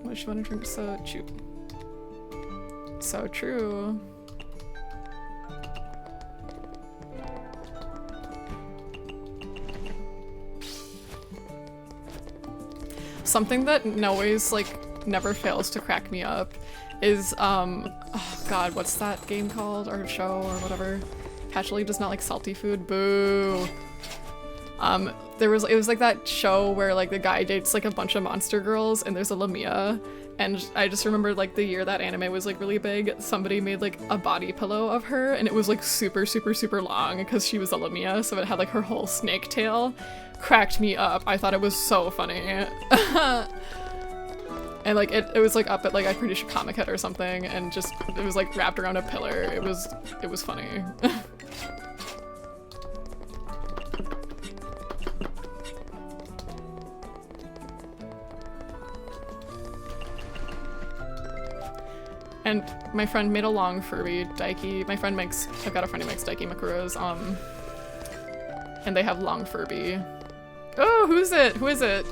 What she wanna drink? So cheap. So true. Something that always like never fails to crack me up is oh god, what's that game called or show or whatever? Patchouli does not like salty food. Boo. It was like that show where like the guy dates like a bunch of monster girls and there's a Lamia, and I just remember like the year that anime was like really big, somebody made like a body pillow of her and it was like super long because she was a Lamia, so it had like her whole snake tail. Cracked me up. I thought it was so funny. And like it was like up at like I'm pretty sure Comic Head or something, and just it was like wrapped around a pillar. It was funny. And my friend made a long furry Daiki. I've got a friend who makes Daiki Makuros, and they have long Furby. Oh, who is it? Who is it?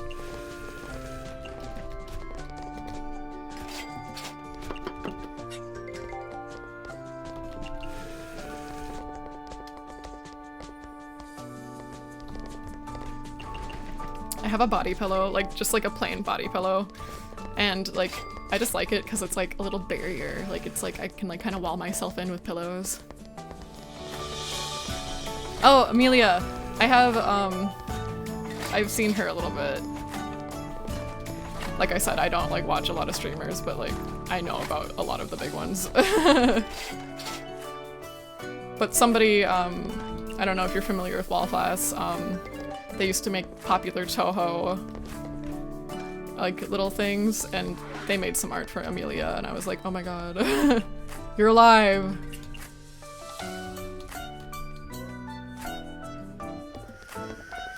I have a body pillow, like just like a plain body pillow, and like I just like it because it's like a little barrier. Like it's like I can like kind of wall myself in with pillows. Oh, Amelia. I've seen her a little bit. Like I said, I don't like watch a lot of streamers, but like I know about a lot of the big ones. But somebody, I don't know if you're familiar with Wallflash, they used to make popular Touhou like little things, and they made some art for Amelia, and I was like, oh my god, you're alive.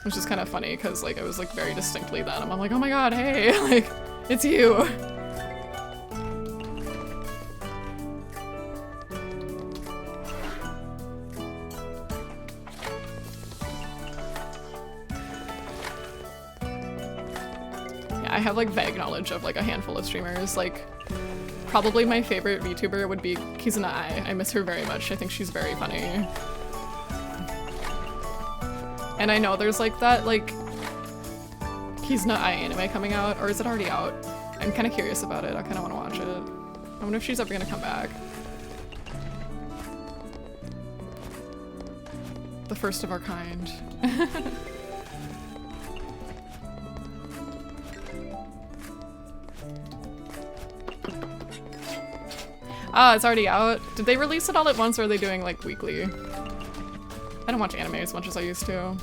Which is kind of funny because like it was like very distinctly them. I'm like, oh my god, hey, like it's you. I have like vague knowledge of like a handful of streamers. Like probably my favorite VTuber would be Kizuna Ai. I miss her very much. I think she's very funny. And I know there's like that like Kizuna Ai anime coming out, or is it already out? I'm kind of curious about it. I kind of want to watch it. I wonder if she's ever gonna come back. The first of our kind. Ah, it's already out. Did they release it all at once, or are they doing like weekly? I don't watch anime as much as I used to.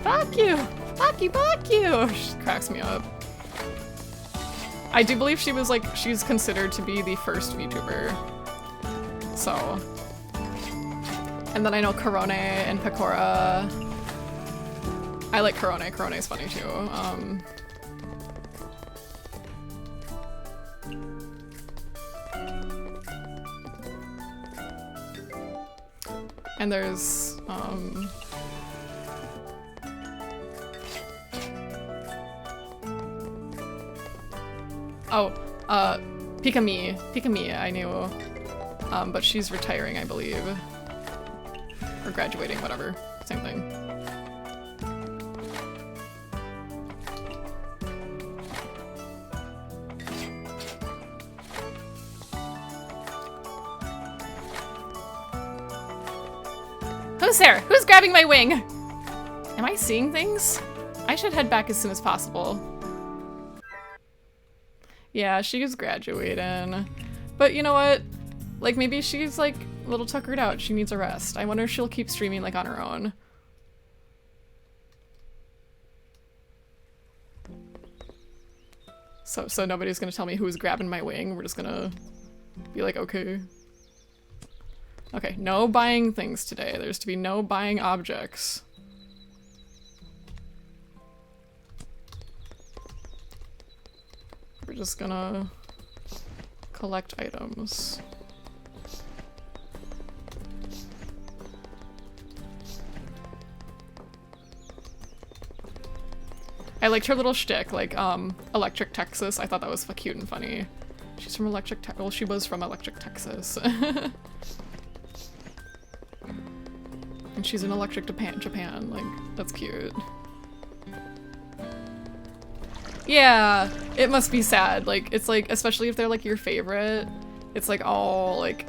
Fuck you! Fuck you! Fuck you! She cracks me up. I do believe she was like, she's considered to be the first VTuber. So. And then I know Korone and Pecora. I like Korone. Korone's funny too. And there's Pikami. Pikami I knew. But she's retiring, I believe. Or graduating, whatever. Same thing. Who's there? Who's grabbing my wing? Am I seeing things? I should head back as soon as possible. Yeah, she's graduating. But you know what? Like, maybe she's, like, a little tuckered out. She needs a rest. I wonder if she'll keep streaming, like, on her own. So nobody's gonna tell me who's grabbing my wing. We're just gonna be like, okay. Okay, no buying things today. There's to be no buying objects. We're just gonna collect items. I liked her little shtick, like, Electric Texas. I thought that was cute and funny. She's from well, she was from Electric Texas. And she's in Electric Japan, like, that's cute. Yeah, it must be sad. Like, it's like, especially if they're like your favorite, it's like, oh, like,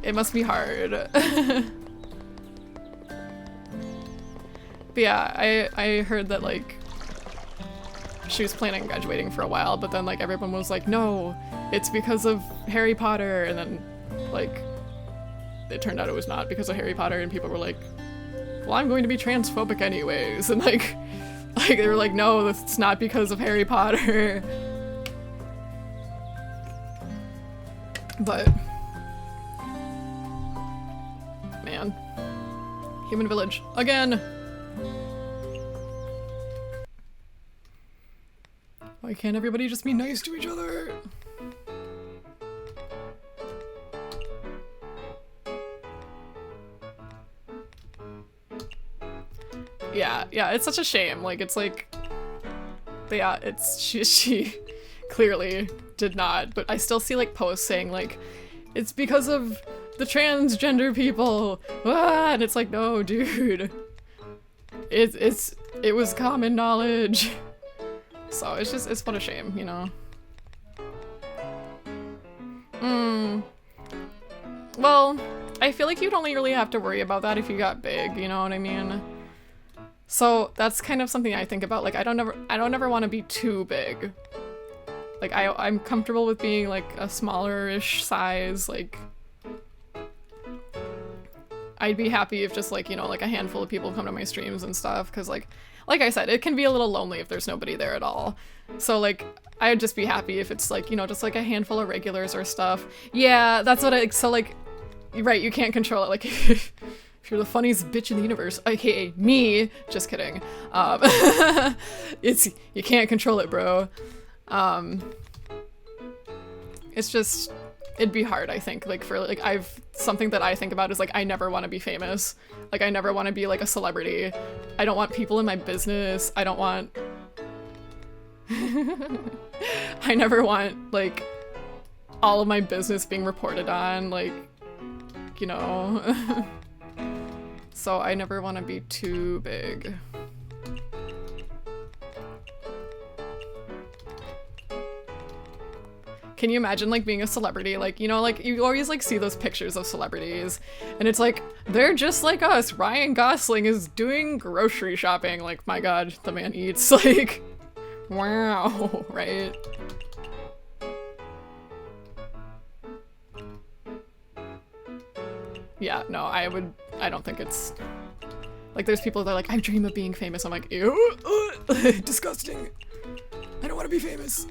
it must be hard. But yeah, I heard that like she was planning on graduating for a while, but then like everyone was like, no, it's because of Harry Potter, and then like it turned out it was not because of Harry Potter, and people were like, well, I'm going to be transphobic anyways, and like they were like, no, it's not because of Harry Potter. But man, Human Village again. Why can't everybody just be nice to each other? Yeah, it's such a shame. Like, it's like, but yeah, it's, she clearly did not, but I still see like posts saying like, it's because of the transgender people, and it's like, no, dude, it was common knowledge. So it's what a shame, you know. Well, I feel like you'd only really have to worry about that if you got big, you know what I mean? So that's kind of something I think about. Like, I don't ever want to be too big. Like, I'm comfortable with being like a smaller-ish size. Like, I'd be happy if just like, you know, like a handful of people come to my streams and stuff, because like I said, it can be a little lonely if there's nobody there at all. So like, I'd just be happy if it's like, you know, just like a handful of regulars or stuff. Yeah, that's what so like, right, you can't control it. Like, if you're the funniest bitch in the universe, aka me, just kidding. You can't control it, bro. It's just, it'd be hard, I think, like for like, something that I think about is like, I never want to be famous. Like, I never want to be like a celebrity. I don't want people in my business. I don't want, I never want like all of my business being reported on, like, you know. So I never want to be too big. Can you imagine like being a celebrity? Like, you know, like you always like see those pictures of celebrities and it's like, they're just like us. Ryan Gosling is doing grocery shopping. Like, my God, the man eats. Like, wow, right? Yeah, no, I don't think it's, like, there's people that are like, I dream of being famous. I'm like, ew, disgusting. I don't want to be famous.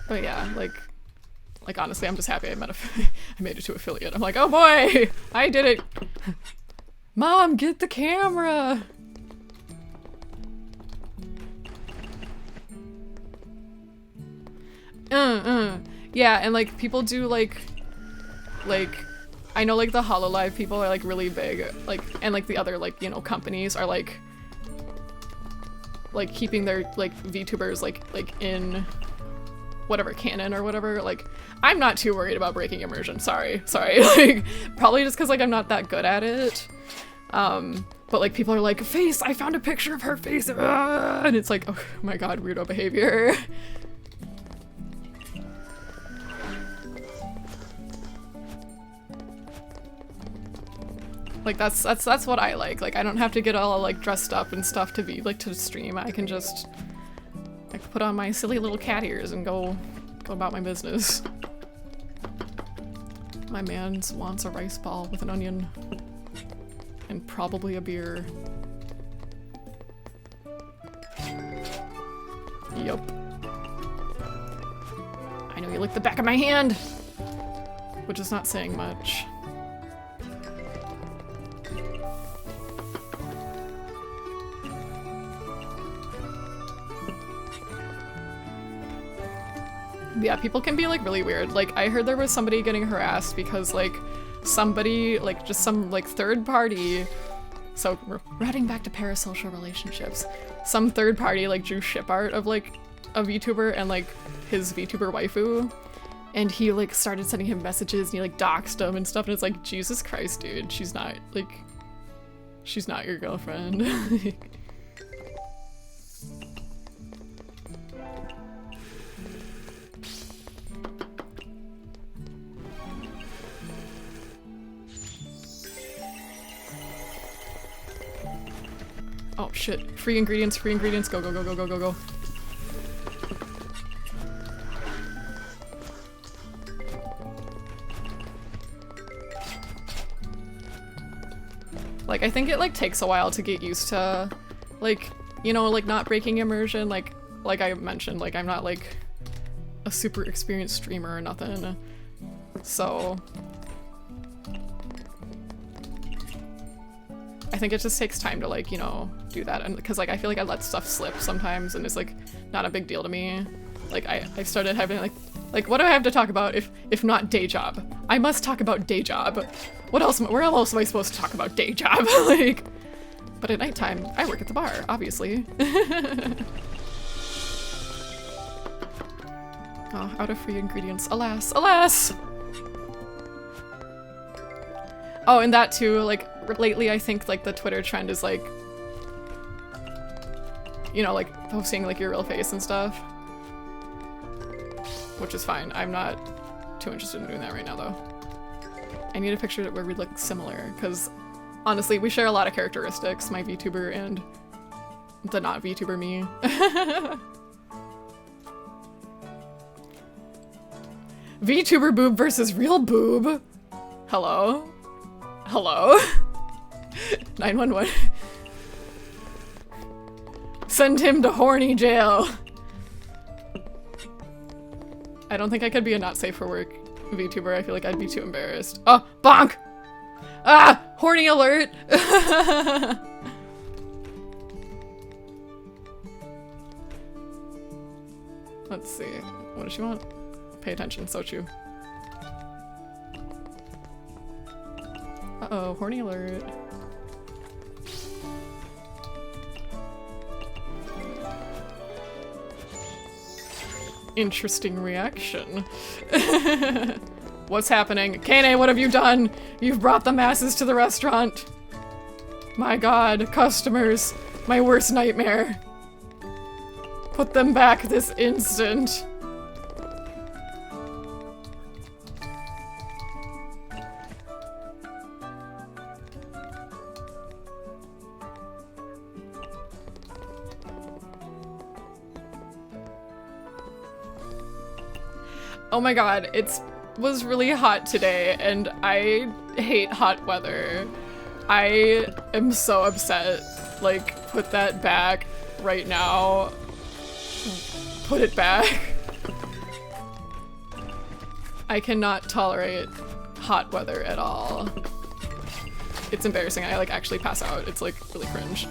But yeah, like honestly, I'm just happy I made it to affiliate. I'm like, oh boy, I did it. Mom, get the camera. Yeah, and like people do like I know like the HoloLive people are like really big, like, and like the other like, you know, companies are like keeping their like VTubers like in whatever canon or whatever. Like, I'm not too worried about breaking immersion. Sorry. Like, probably just because like I'm not that good at it. But like people are like, face, I found a picture of her face, and it's like, oh my God, weirdo behavior. Like that's what I like. Like, I don't have to get all like dressed up and stuff to be like to stream. I can just like put on my silly little cat ears and go about my business. My man wants a rice ball with an onion and probably a beer. Yup. I know you licked the back of my hand, which is not saying much. Yeah, people can be like really weird. Like, I heard there was somebody getting harassed because like somebody, like just some like third party, so routing back to parasocial relationships, some third party like drew ship art of like a VTuber and like his VTuber waifu, and he like started sending him messages and he like doxed him and stuff, and it's like, Jesus Christ, dude, she's not your girlfriend. Oh shit, free ingredients, go, go, go, go, go, go, go. Like, I think it like takes a while to get used to, like, you know, like not breaking immersion, like I mentioned, like I'm not like a super experienced streamer or nothing, so I think it just takes time to like, you know, do that, and because like I feel like I let stuff slip sometimes and it's like not a big deal to me. Like I started having like what do I have to talk about if not day job? I must talk about day job. Where else am I supposed to talk about day job? Like, but at nighttime I work at the bar, obviously. Oh, out of free ingredients, alas, alas. Oh, and that too, like lately I think like the Twitter trend is like, you know, like posting like your real face and stuff, which is fine. I'm not too interested in doing that right now though. I need a picture where we look similar, because honestly we share a lot of characteristics, my VTuber and the not VTuber me. VTuber boob versus real boob. Hello? Hello? 911. Send him to horny jail. I don't think I could be a not safe for work VTuber. I feel like I'd be too embarrassed. Oh, bonk! Ah! Horny alert! Let's see. What does she want? Pay attention, Sochu. Uh-oh, horny alert. Interesting reaction. What's happening? Kane, what have you done? You've brought the masses to the restaurant. My god, customers. My worst nightmare. Put them back this instant. Oh my god, it was really hot today, and I hate hot weather. I am so upset. Like, put that back right now. Put it back. I cannot tolerate hot weather at all. It's embarrassing. I like actually pass out. It's like really cringe.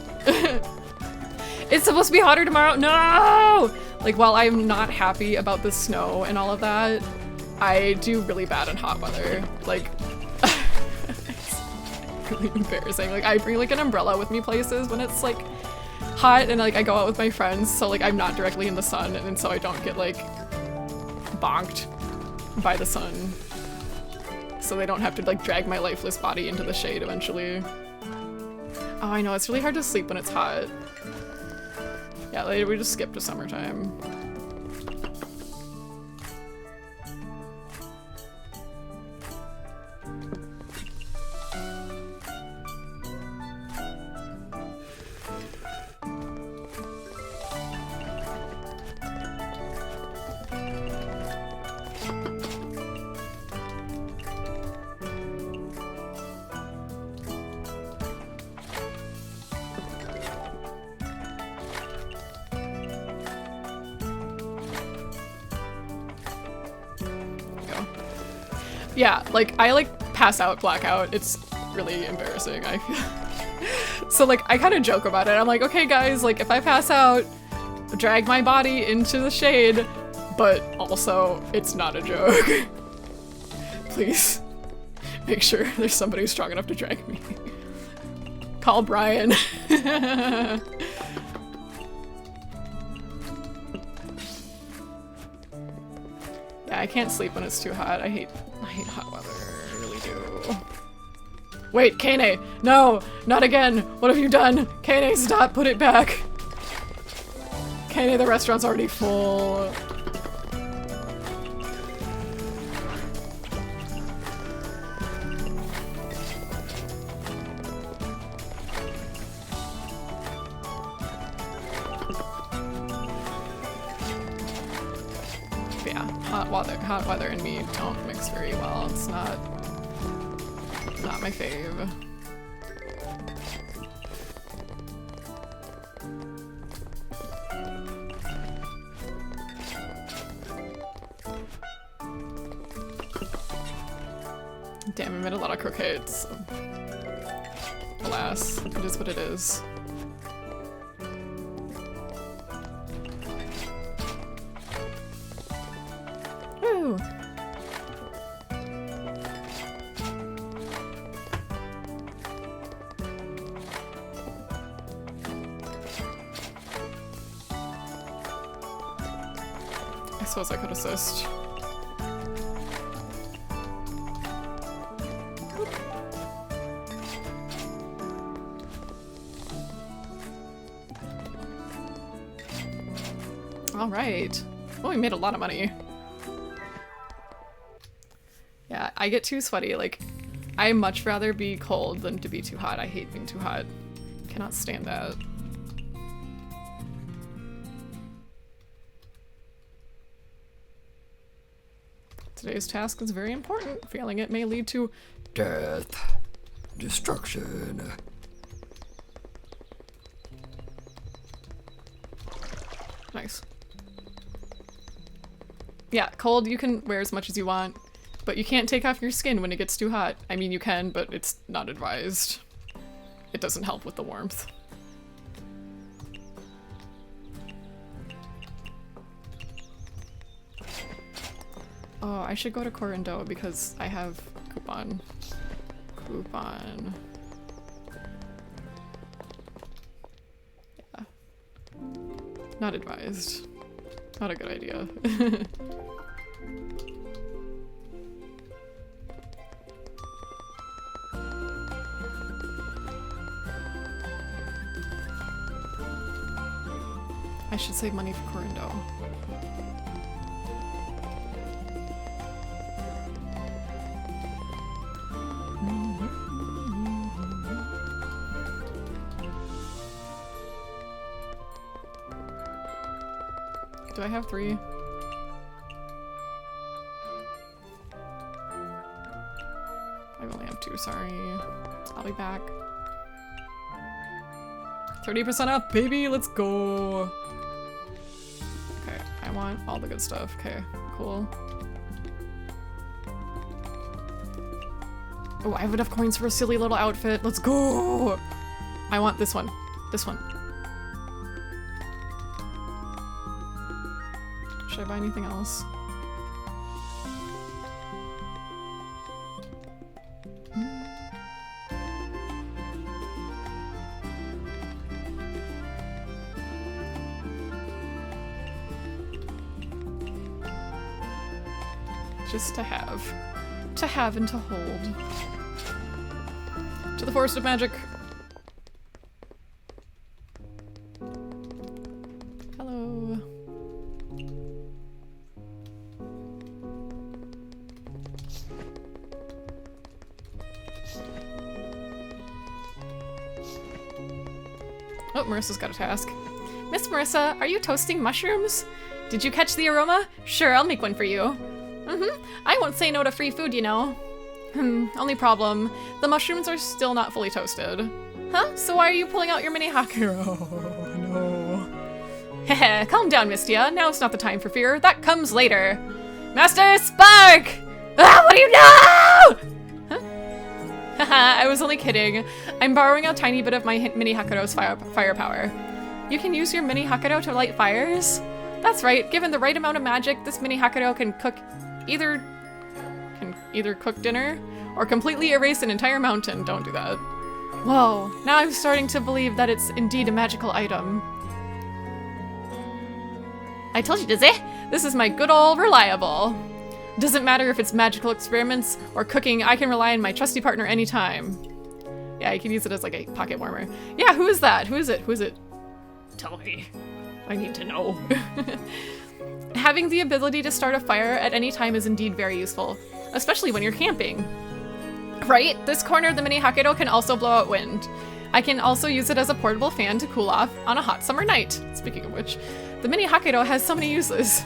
It's supposed to be hotter tomorrow. No! Like, while I'm not happy about the snow and all of that, I do really bad in hot weather. Like, it's really embarrassing. Like, I bring like an umbrella with me places when it's like hot, and like I go out with my friends, so like I'm not directly in the sun, and so I don't get like bonked by the sun. So they don't have to like drag my lifeless body into the shade eventually. Oh, I know, it's really hard to sleep when it's hot. Yeah, later we just skip to summertime. Yeah, like, I, like, pass out, blackout. It's really embarrassing, I feel. So, like, I kind of joke about it. I'm like, okay, guys, like, if I pass out, drag my body into the shade, but also, it's not a joke. Please, make sure there's somebody who's strong enough to drag me. Call Brian. Yeah, I can't sleep when it's too hot. I hate hot weather. I really do. Wait, Kane! No! Not again! What have you done? Kane, stop! Put it back! Kane, the restaurant's already full. Hot weather and me don't mix very well. It's not my fave. Damn, I made a lot of croquettes. So. Alas, it is what it is. Woo! I suppose I could assist. All right. Well, we made a lot of money. Yeah, I get too sweaty. Like, I much rather be cold than to be too hot. I hate being too hot. Cannot stand that. Today's task is very important. Failing it may lead to death, destruction. Nice. Yeah, cold you can wear as much as you want, but you can't take off your skin when it gets too hot. I mean, you can, but it's not advised. It doesn't help with the warmth. Oh, I should go to Corando because I have coupon. Coupon. Yeah. Not advised. Not a good idea. I should save money for Corando. Do I have 3? I only have 2, sorry. I'll be back. 30% off, baby! Let's go! Okay, I want all the good stuff. Okay, cool. Oh, I have enough coins for a silly little outfit. Let's go! I want this one. This one. Should I buy anything else? Just to have. To have and to hold. To the Forest of Magic. Hello. Oh, Marissa's got a task. Miss Marissa, are you toasting mushrooms? Did you catch the aroma? Sure, I'll make one for you. I won't say no to free food, you know. Only problem. The mushrooms are still not fully toasted. Huh? So why are you pulling out your mini Hakuro? No. Heh, calm down, Mystia. Now's not the time for fear. That comes later. Master Spark! Ah, what do you know? Huh? Haha, I was only kidding. I'm borrowing a tiny bit of my mini Hakuro's firepower. You can use your mini Hakuro to light fires? That's right. Given the right amount of magic, this mini Hakuro can either cook dinner or completely erase an entire mountain. Don't do that. Whoa, now I'm starting to believe that it's indeed a magical item. I told you, Dizzy. This is my good old reliable. Doesn't matter if it's magical experiments or cooking, I can rely on my trusty partner anytime. Yeah, you can use it as like a pocket warmer. Yeah, who is that? Who is it? Who is it? Tell me. I need to know. Having the ability to start a fire at any time is indeed very useful, especially when you're camping. Right? This corner of the mini Hokkaido can also blow out wind. I can also use it as a portable fan to cool off on a hot summer night. Speaking of which, the mini Hokkaido has so many uses.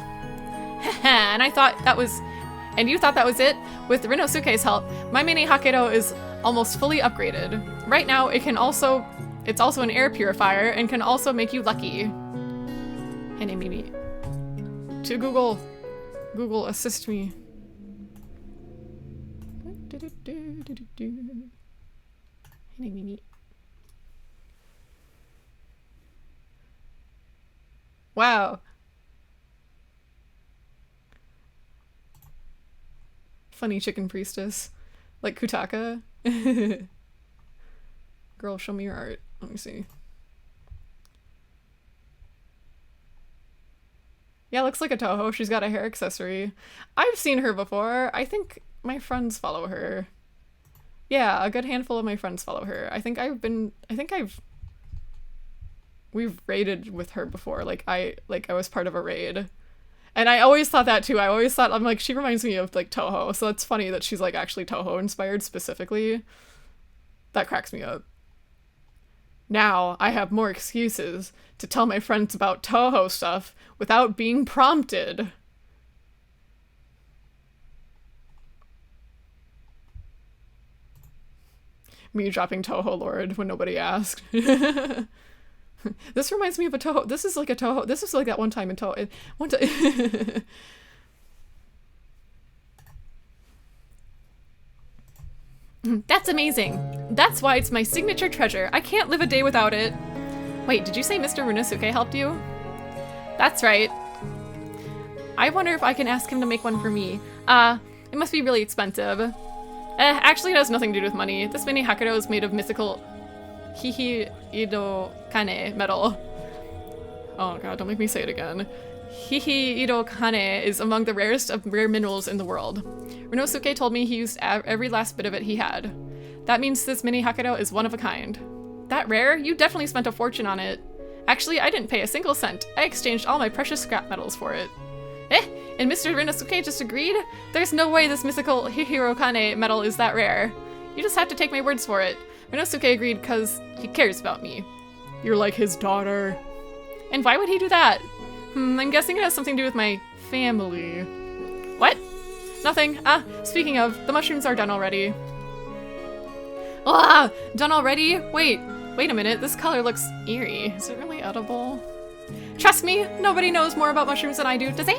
And you thought that was it? With Rinosuke's help, my mini Hokkaido is almost fully upgraded. Right now, it's also an air purifier and can also make you lucky. Hey, Mimi. To Google. Google, assist me. Hey, Mimi. Wow. Funny chicken priestess. Like Kutaka. Girl, show me your art. Let me see. Yeah, looks like a Touhou. She's got a hair accessory. I've seen her before. I think my friends follow her. Yeah, a good handful of my friends follow her. We've raided with her before. I was part of a raid. And I always thought that too. I'm like, she reminds me of like Touhou. So it's funny that she's like actually Touhou inspired specifically. That cracks me up. Now I have more excuses to tell my friends about Touhou stuff without being prompted. Me dropping Touhou Lord when nobody asked. This reminds me of a Touhou. This is like a Touhou. This is like that one time in Touhou. That's amazing. That's why it's my signature treasure. I can't live a day without it. Wait, did you say Mr. Runosuke helped you? That's right. I wonder if I can ask him to make one for me. It must be really expensive. Actually, it has nothing to do with money. This mini Hokkaido is made of mythical Hihi-Ido Kane metal. Oh god, don't make me say it again. Hihi-Ido Kane is among the rarest of rare minerals in the world. Runosuke told me he used every last bit of it he had. That means this mini Hokkaido is one of a kind. That rare? You definitely spent a fortune on it. Actually, I didn't pay a single cent. I exchanged all my precious scrap metals for it. And Mr. Runosuke just agreed? There's no way this mythical Hihiro Kane metal is that rare. You just have to take my words for it. Runosuke agreed because he cares about me. You're like his daughter. And why would he do that? I'm guessing it has something to do with my family. What? Nothing. Speaking of, the mushrooms are done already. Done already? Wait a minute, this color looks eerie. Is it really edible? Trust me, nobody knows more about mushrooms than I do, does he?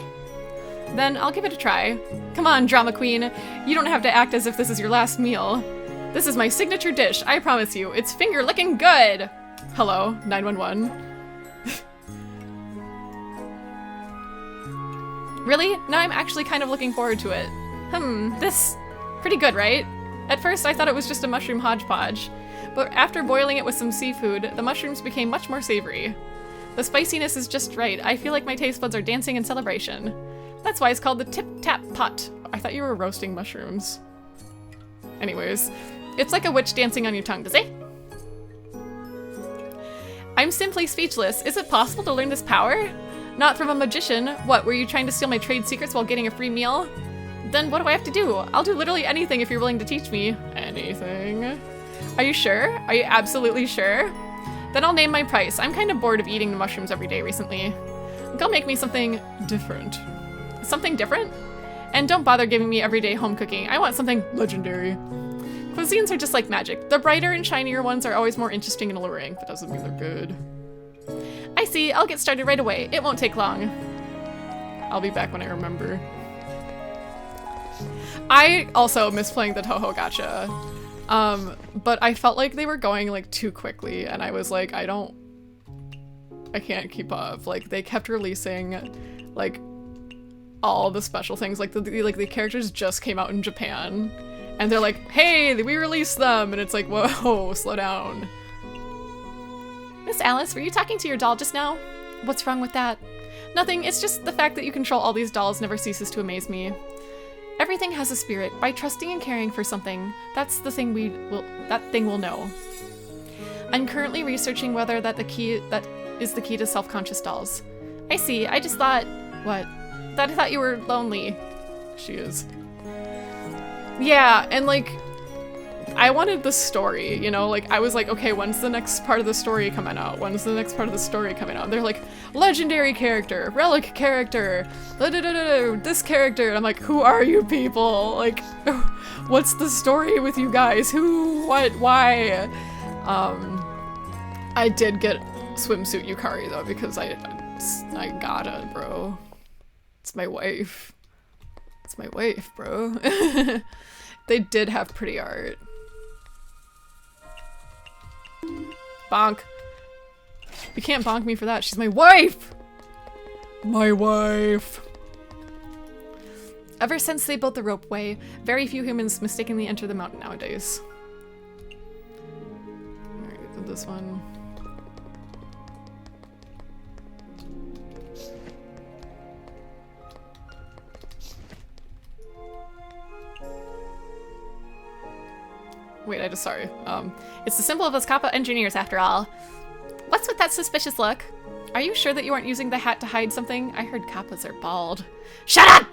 Then I'll give it a try. Come on, drama queen. You don't have to act as if this is your last meal. This is my signature dish, I promise you. It's finger-licking good! Hello, 911. Really? Now I'm actually kind of looking forward to it. This... pretty good, right? At first I thought it was just a mushroom hodgepodge, but after boiling it with some seafood, the mushrooms became much more savory. The spiciness is just right. I feel like my taste buds are dancing in celebration. That's why it's called the tip-tap pot. I thought you were roasting mushrooms. Anyways, it's like a witch dancing on your tongue, does it? I'm simply speechless. Is it possible to learn this power? Not from a magician. What, were you trying to steal my trade secrets while getting a free meal? Then what do I have to do? I'll do literally anything if you're willing to teach me. Anything? Are you sure? Are you absolutely sure? Then I'll name my price. I'm kind of bored of eating the mushrooms every day recently. Go make me something different. Something different? And don't bother giving me everyday home cooking. I want something legendary. Cuisines are just like magic. The brighter and shinier ones are always more interesting and alluring. That doesn't mean they're good. I see. I'll get started right away. It won't take long. I'll be back when I remember. I also miss playing the Touhou Gacha. But I felt like they were going like too quickly and I was like, I can't keep up. Like they kept releasing like all the special things. Like the characters just came out in Japan and they're like, hey, we released them. And it's like, whoa, slow down. Miss Alice, were you talking to your doll just now? What's wrong with that? Nothing, it's just the fact that you control all these dolls never ceases to amaze me. Everything has a spirit. By trusting and caring for something, that thing will know. I'm currently researching whether that is the key to self-conscious dolls. I see. I just thought... What? I thought you were lonely. She is. Yeah, and like, I wanted the story, you know? Like, I was like, okay, when's the next part of the story coming out? When's the next part of the story coming out? And they're like, legendary character, relic character, this character. And I'm like, who are you people? Like, what's the story with you guys? Who, what, why? I did get swimsuit Yukari though, because I gotta, bro. It's my wife. It's my wife, bro. They did have pretty art. Bonk. You can't bonk me for that. She's my wife! My wife. Ever since they built the ropeway, very few humans mistakenly enter the mountain nowadays. Alright, this one. Wait, sorry. It's the symbol of those Kappa engineers after all. What's with that suspicious look? Are you sure that you aren't using the hat to hide something? I heard Kappas are bald. Shut up!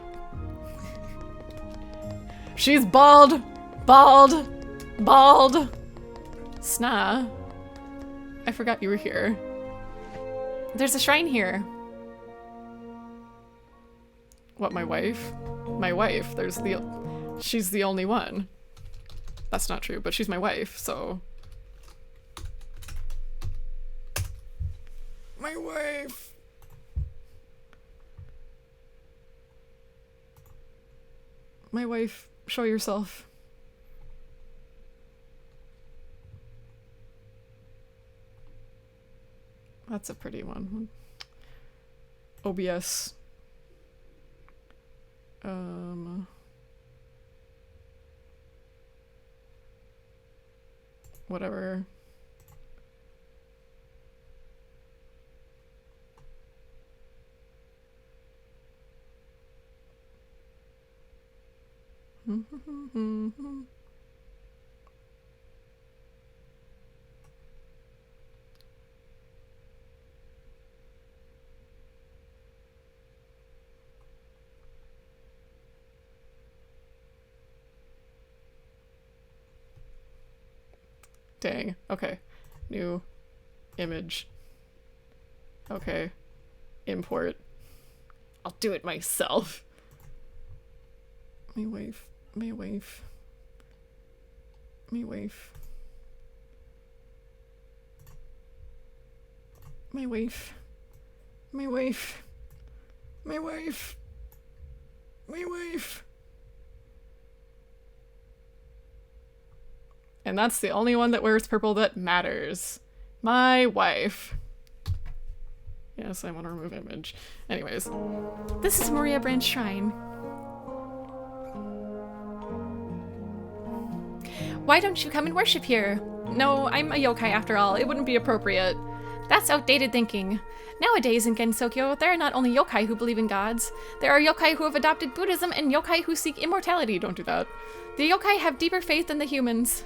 She's bald! Bald! Bald! Sna. I forgot you were here. There's a shrine here. What, my wife? My wife. She's the only one. That's not true, but she's my wife, so... My wife! My wife, show yourself. That's a pretty one. OBS. Whatever. Dang. Okay. New image. Okay. Import. I'll do it myself. My wife. My wife. My wife. My wife. My wife. My wife. My wife. And that's the only one that wears purple that matters. My wife. Yes, I want to remove image. Anyways. This is Moria Branch Shrine. Why don't you come and worship here? No, I'm a yokai after all. It wouldn't be appropriate. That's outdated thinking. Nowadays in Gensokyo, there are not only yokai who believe in gods. There are yokai who have adopted Buddhism and yokai who seek immortality. Don't do that. The yokai have deeper faith than the humans.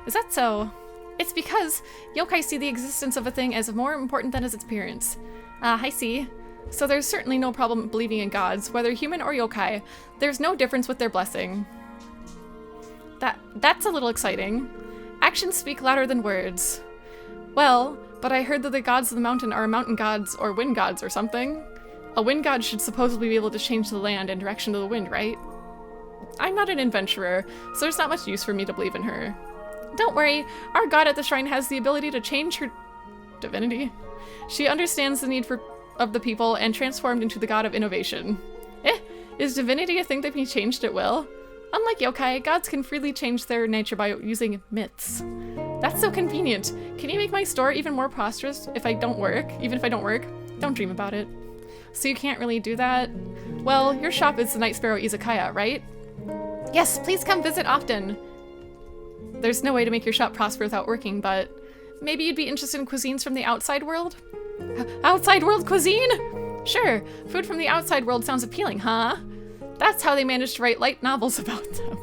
Is that so? It's because yokai see the existence of a thing as more important than its appearance. Ah, I see. So there's certainly no problem believing in gods, whether human or yokai. There's no difference with their blessing. That's a little exciting. Actions speak louder than words. Well, but I heard that the gods of the mountain are mountain gods or wind gods or something. A wind god should supposedly be able to change the land and direction of the wind, right? I'm not an adventurer, so there's not much use for me to believe in her. Don't worry, our god at the shrine has the ability to change her divinity. She understands the need of the people and transformed into the god of innovation. Is divinity a thing that can be changed at will? Unlike yokai, gods can freely change their nature by using myths. That's so convenient. Can you make my store even more prosperous if I don't work? Even if I don't work? Don't dream about it. So you can't really do that? Well, your shop is the Night Sparrow Izakaya, right? Yes, please come visit often. There's no way to make your shop prosper without working, but maybe you'd be interested in cuisines from the outside world? Outside world cuisine? Sure, food from the outside world sounds appealing, huh? That's how they managed to write light novels about them.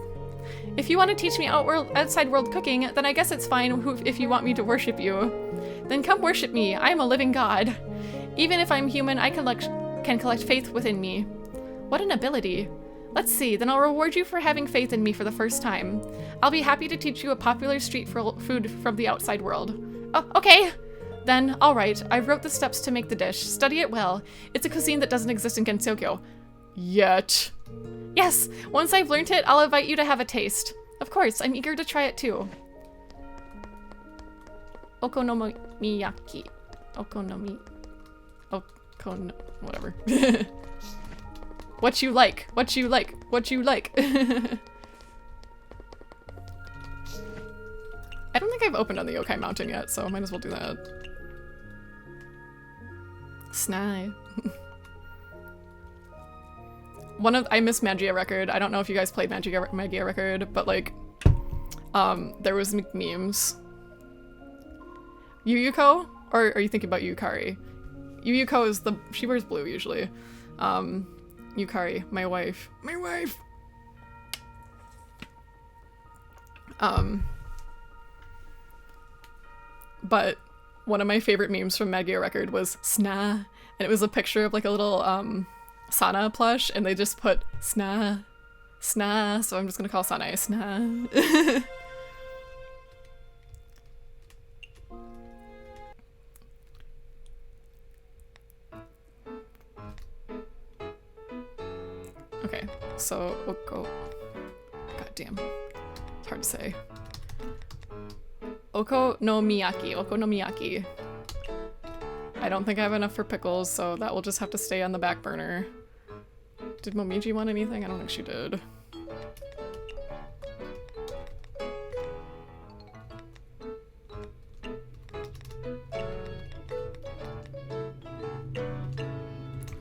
If you want to teach me outside world cooking, then I guess it's fine if you want me to worship you. Then come worship me. I am a living god. Even if I'm human, I can collect faith within me. What an ability. Let's see, then I'll reward you for having faith in me for the first time. I'll be happy to teach you a popular street food from the outside world. Oh, okay. Then, alright, I wrote the steps to make the dish. Study it well. It's a cuisine that doesn't exist in Gensokyo. Yet. Yes, once I've learned it, I'll invite you to have a taste. Of course, I'm eager to try it too. Okonomiyaki. Whatever. What you like, what you like, what you like. I don't think I've opened on the Yokai Mountain yet, so I might as well do that. Snai. I miss Magia Record. I don't know if you guys played Magia Record, but like, there was memes. Yuyuko? Or are you thinking about Yukari? Yuyuko is she wears blue usually. Yukari, my wife. My wife! But one of my favorite memes from Magia Record was Sna, and it was a picture of like a little, Sana plush, and they just put Sna, Sna, so I'm just gonna call Sanae Sna. Okay, so Oko. God damn. It's hard to say. Oko no Miyaki. Oko no Miyaki. I don't think I have enough for pickles, so that will just have to stay on the back burner. Did Momiji want anything? I don't think she did.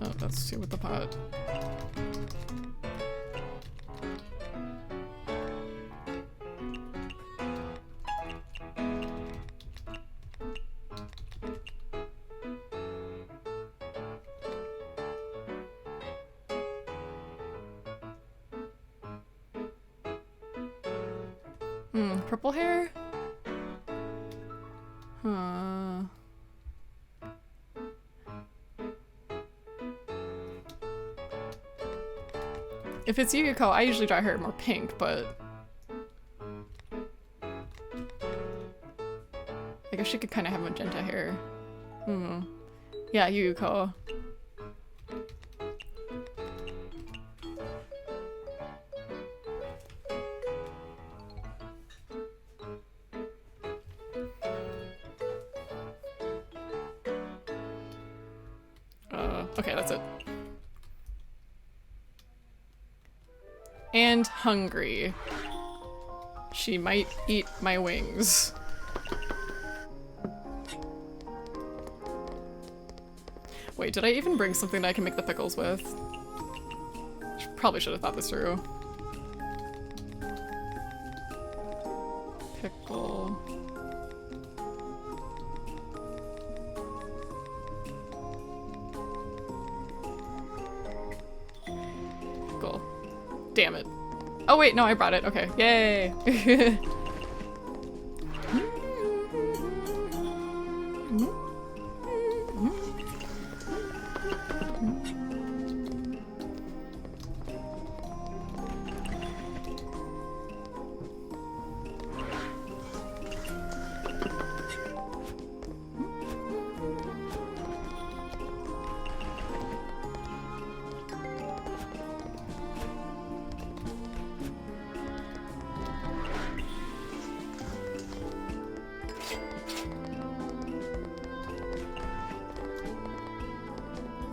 Oh, that's two with the pot. Purple hair? Huh. If it's Yuyuko, I usually dye her more pink, but I guess she could kind of have magenta hair. Yeah, Yuyuko. Okay, that's it. And hungry. She might eat my wings. Wait, did I even bring something that I can make the pickles with? Probably should have thought this through. Pickle. Cool. Damn it. Oh wait, no, I brought it. Okay. Yay!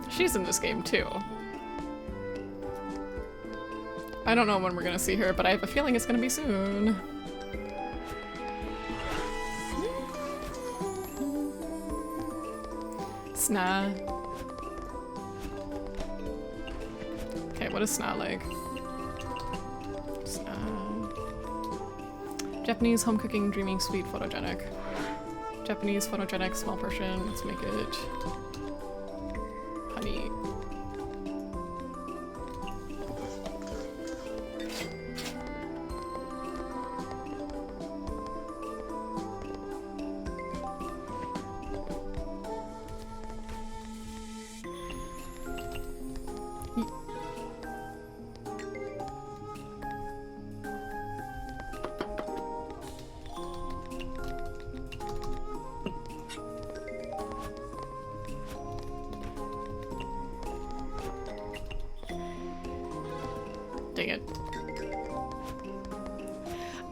She's in this game too. I don't know when we're gonna see her, but I have a feeling it's gonna be soon. Sna. Okay, what is Sna like? Sna. Japanese home cooking, dreaming, sweet, photogenic. Japanese photogenic, small portion. Let's make it honey.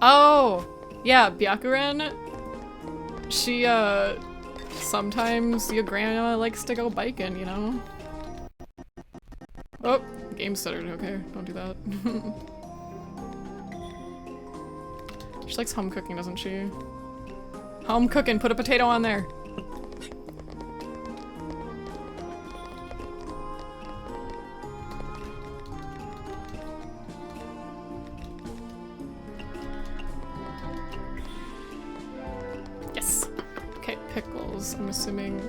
Oh! Yeah, Byakuren. She, sometimes your grandma likes to go biking, you know? Oh, game stuttered. Okay, don't do that. She likes home cooking, doesn't she? Home cooking, put a potato on there. Yes. Okay, pickles. I'm assuming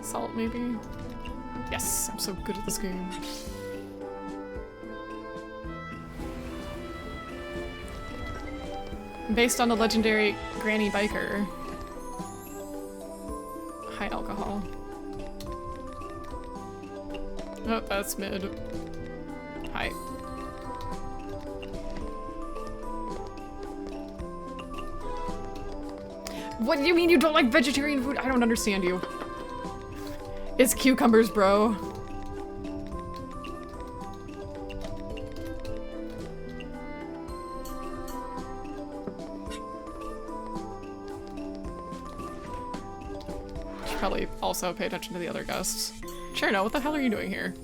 salt, maybe? Yes, I'm so good at this game. Based on the legendary Granny Biker. High alcohol. Oh, that's mid. High. What do you mean you don't like vegetarian food? I don't understand you. It's cucumbers, bro. Should probably also pay attention to the other guests. Sure, no, what the hell are you doing here?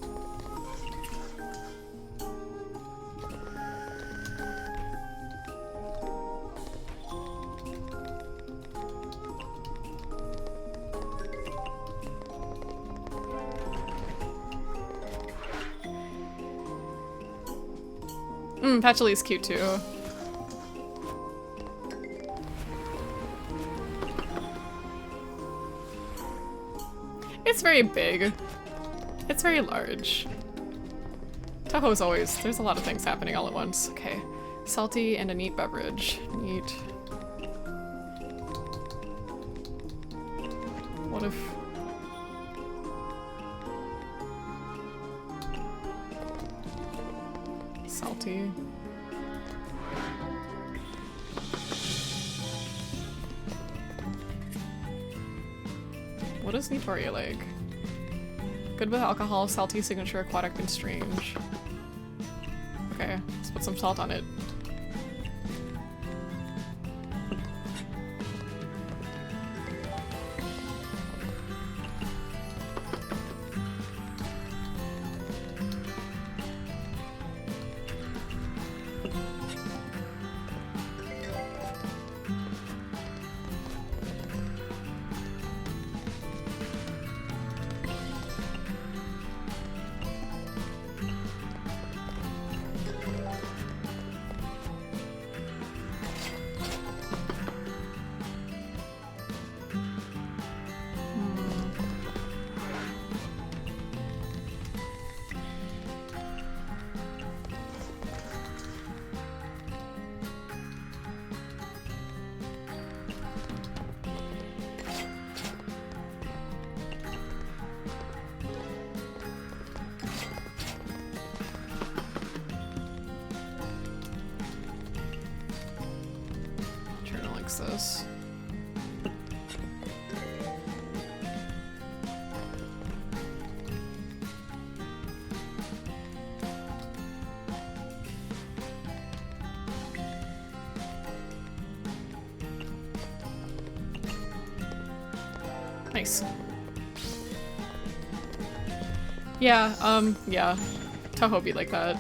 Patchouly's cute too. It's very big. It's very large. Touhou's always, there's a lot of things happening all at once. Okay. Salty and a neat beverage. Neat. What if... salty. What does Nitoria like? Good with alcohol, salty, signature, aquatic, and strange. Okay, let's put some salt on it. This. Nice. Yeah, yeah. Touhou be like that.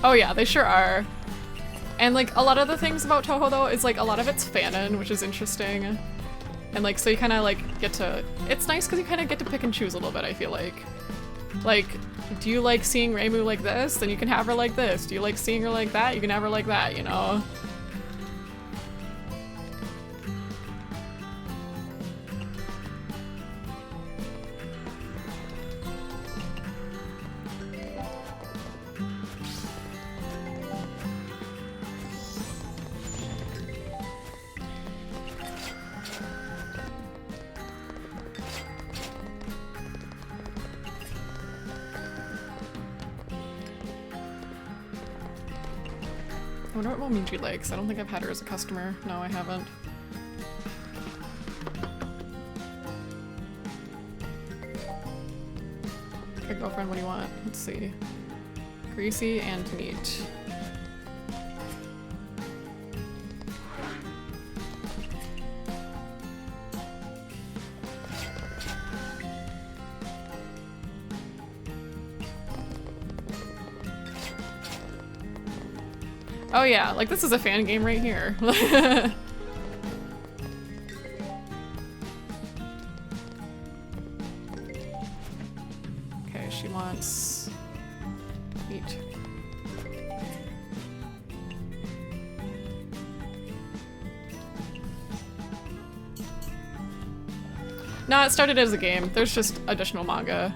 Oh yeah, they sure are. And like a lot of the things about Touhou though is like a lot of it's fanon, which is interesting. And like so you kind of like get to, it's nice because you kind of get to pick and choose a little bit, I feel like. Like, do you like seeing Reimu like this? Then you can have her like this. Do you like seeing her like that? You can have her like that, you know? I wonder what Momiji likes. I don't think I've had her as a customer. No, I haven't. Okay, girlfriend, what do you want? Let's see. Greasy and meat. Oh yeah, like this is a fan game right here. Okay, she wants meat. No, it started as a game. There's just additional manga.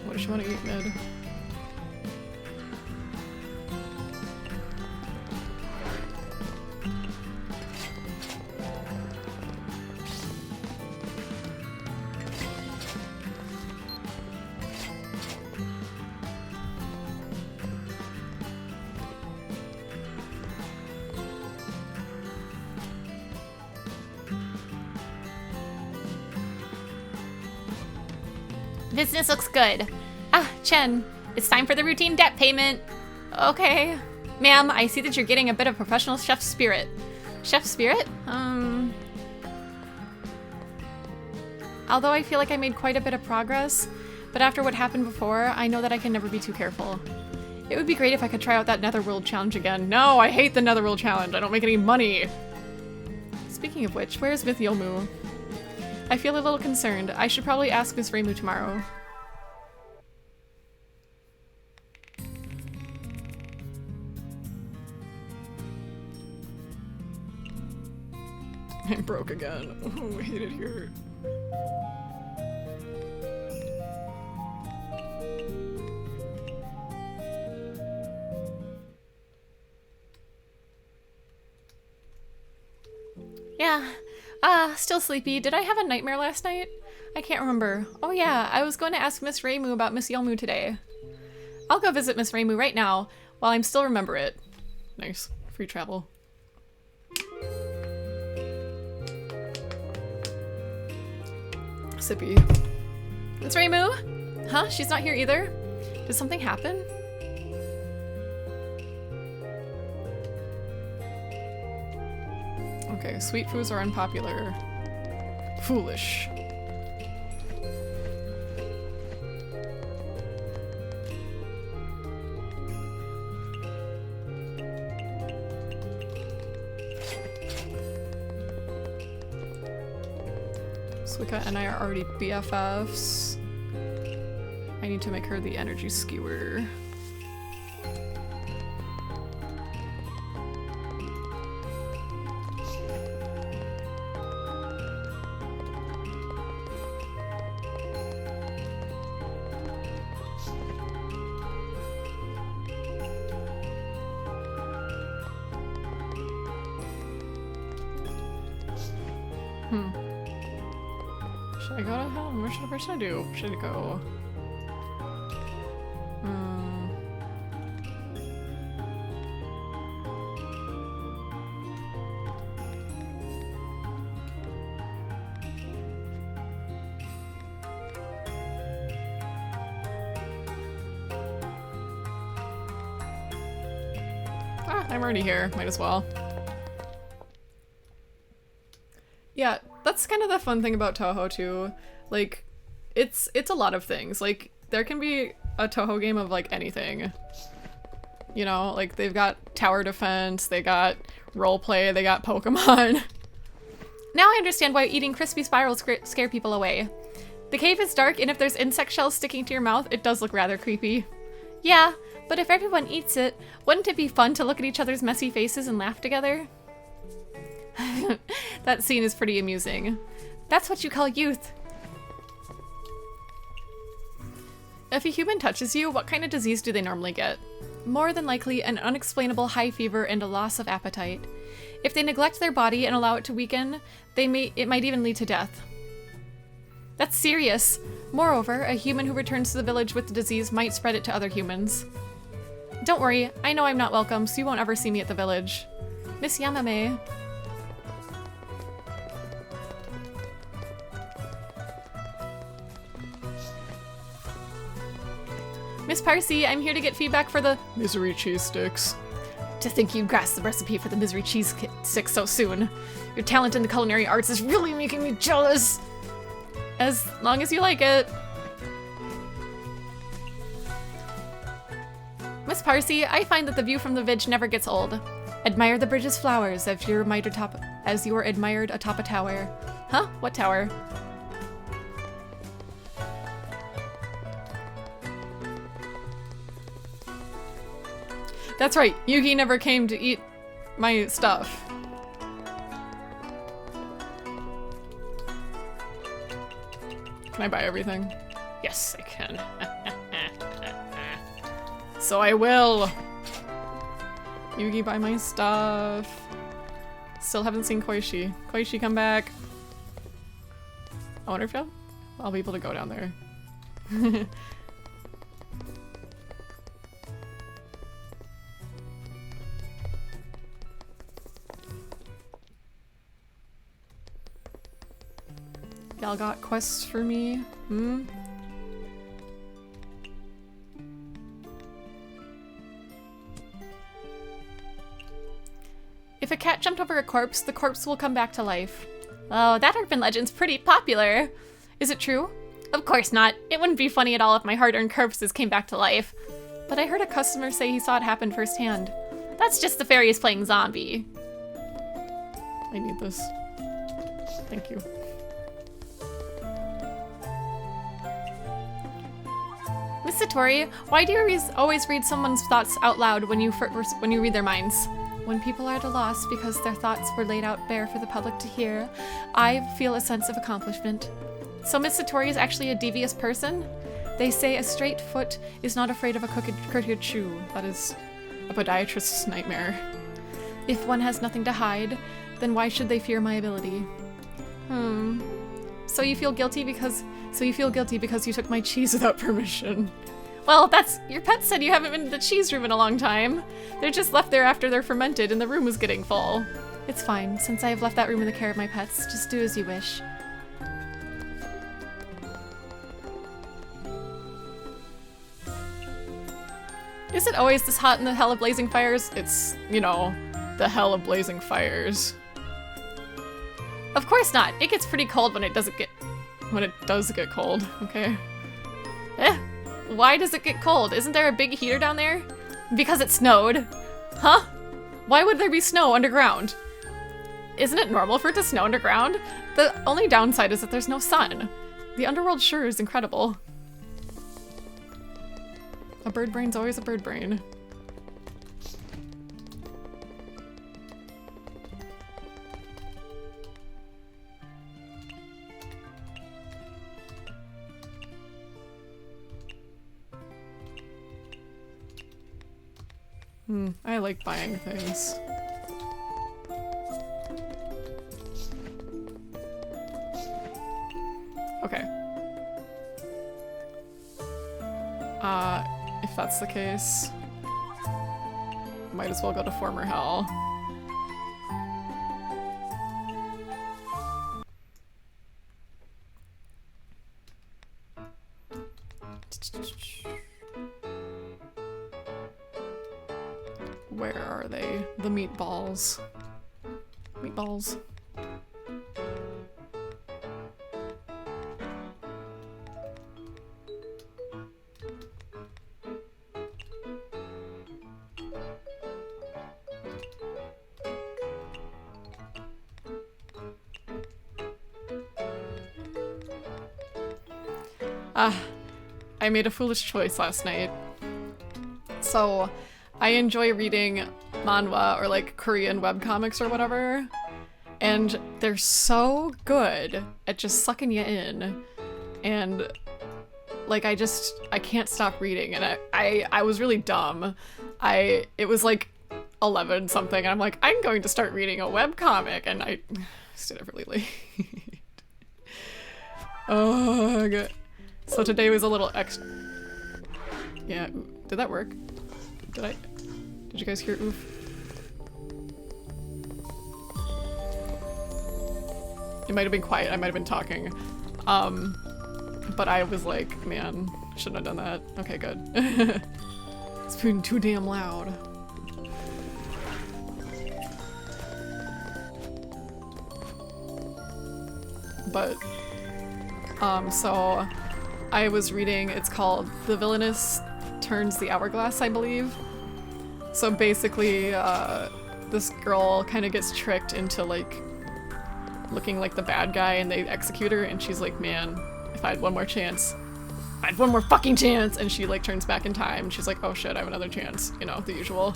What does she want to eat mid? Business looks good. Ah, Chen, it's time for the routine debt payment. Okay. Ma'am, I see that you're getting a bit of professional chef spirit. Chef spirit? Although I feel like I made quite a bit of progress, but after what happened before, I know that I can never be too careful. It would be great if I could try out that Netherworld challenge again. No, I hate the Netherworld challenge. I don't make any money. Speaking of which, where's Miss Yomu? I feel a little concerned. I should probably ask Miss Reimu tomorrow. I'm broke again. Oh, I hate it here. Yeah. Still sleepy. Did I have a nightmare last night? I can't remember. Oh yeah, I was going to ask Miss Reimu about Miss Yomu today. I'll go visit Miss Reimu right now, while I'm still remember it. Nice. Free travel. Sippy. Miss Reimu? Huh? She's not here either? Did something happen? Okay, sweet foods are unpopular. Foolish. Suika and I are already BFFs. I need to make her the energy skewer. Should I go to hell? Where should I do? Should I go? I'm already here. Might as well. Yeah, that's kind of the fun thing about Touhou too. Like, it's a lot of things. Like, there can be a Touhou game of like anything. You know, like they've got tower defense, they got roleplay, they got Pokemon. Now I understand why eating crispy spirals scare people away. The cave is dark, and if there's insect shells sticking to your mouth, it does look rather creepy. Yeah, but if everyone eats it, wouldn't it be fun to look at each other's messy faces and laugh together? That scene is pretty amusing. That's what you call youth. If a human touches you, what kind of disease do they normally get? More than likely, an unexplainable high fever and a loss of appetite. If they neglect their body and allow it to weaken, it might even lead to death. That's serious. Moreover, a human who returns to the village with the disease might spread it to other humans. Don't worry, I know I'm not welcome, so you won't ever see me at the village. Miss Yamame. Miss Parsi, I'm here to get feedback for the Misery cheese sticks. To think you'd grasp the recipe for the misery cheese stick so soon. Your talent in the culinary arts is really making me jealous. As long as you like it. Miss Parsi, I find that the view from the vidge never gets old. Admire the bridge's flowers as you're admired atop a tower. Huh? What tower? That's right, Yugi never came to eat my stuff. Can I buy everything? Yes, I can. So I will. Yugi, buy my stuff. Still haven't seen Koishi. Koishi, come back. I wonder if I'll be able to go down there. Y'all got quests for me? Hmm? If a cat jumped over a corpse, the corpse will come back to life. Oh, that urban legend's pretty popular. Is it true? Of course not. It wouldn't be funny at all if my hard-earned corpses came back to life. But I heard a customer say he saw it happen firsthand. That's just the fairies playing zombie. I need this. Thank you. Miss Satori, why do you always read someone's thoughts out loud when you read their minds? When people are at a loss because their thoughts were laid out bare for the public to hear, I feel a sense of accomplishment. So Miss Satori is actually a devious person? They say a straight foot is not afraid of a crooked shoe. That is a podiatrist's nightmare. If one has nothing to hide, then why should they fear my ability? So you feel guilty because you took my cheese without permission. Well, your pet said you haven't been to the cheese room in a long time. They're just left there after they're fermented and the room was getting full. It's fine, since I have left that room in the care of my pets. Just do as you wish. Is it always this hot in the hell of blazing fires? It's, you know, the hell of blazing fires. Of course not. It gets pretty cold when it does get cold, okay? Why does it get cold? Isn't there a big heater down there? Because it snowed. Huh? Why would there be snow underground? Isn't it normal for it to snow underground? The only downside is that there's no sun. The underworld sure is incredible. A bird brain's always a bird brain. I like buying things. Okay. If that's the case, might as well go to former hell. Where are they? The meatballs. Meatballs. I made a foolish choice last night. So, I enjoy reading manhwa or like Korean webcomics or whatever, and they're so good at just sucking you in, and like I can't stop reading, and I was really dumb. It was like 11 something, and I'm like, I'm going to start reading a webcomic, and I stayed up really late. Ugh. So today was a little extra. Yeah, did that work? Did you guys hear oof? It might have been quiet, I might have been talking. But I was like, man, shouldn't have done that. Okay, good. It's been too damn loud. But, so I was reading, it's called The Villainess Turns the Hourglass, I believe. So basically, this girl kind of gets tricked into like looking like the bad guy and they execute her and she's like, man, if I had one more chance, I had one more fucking chance, and she like turns back in time and she's like, oh shit, I have another chance, you know, the usual.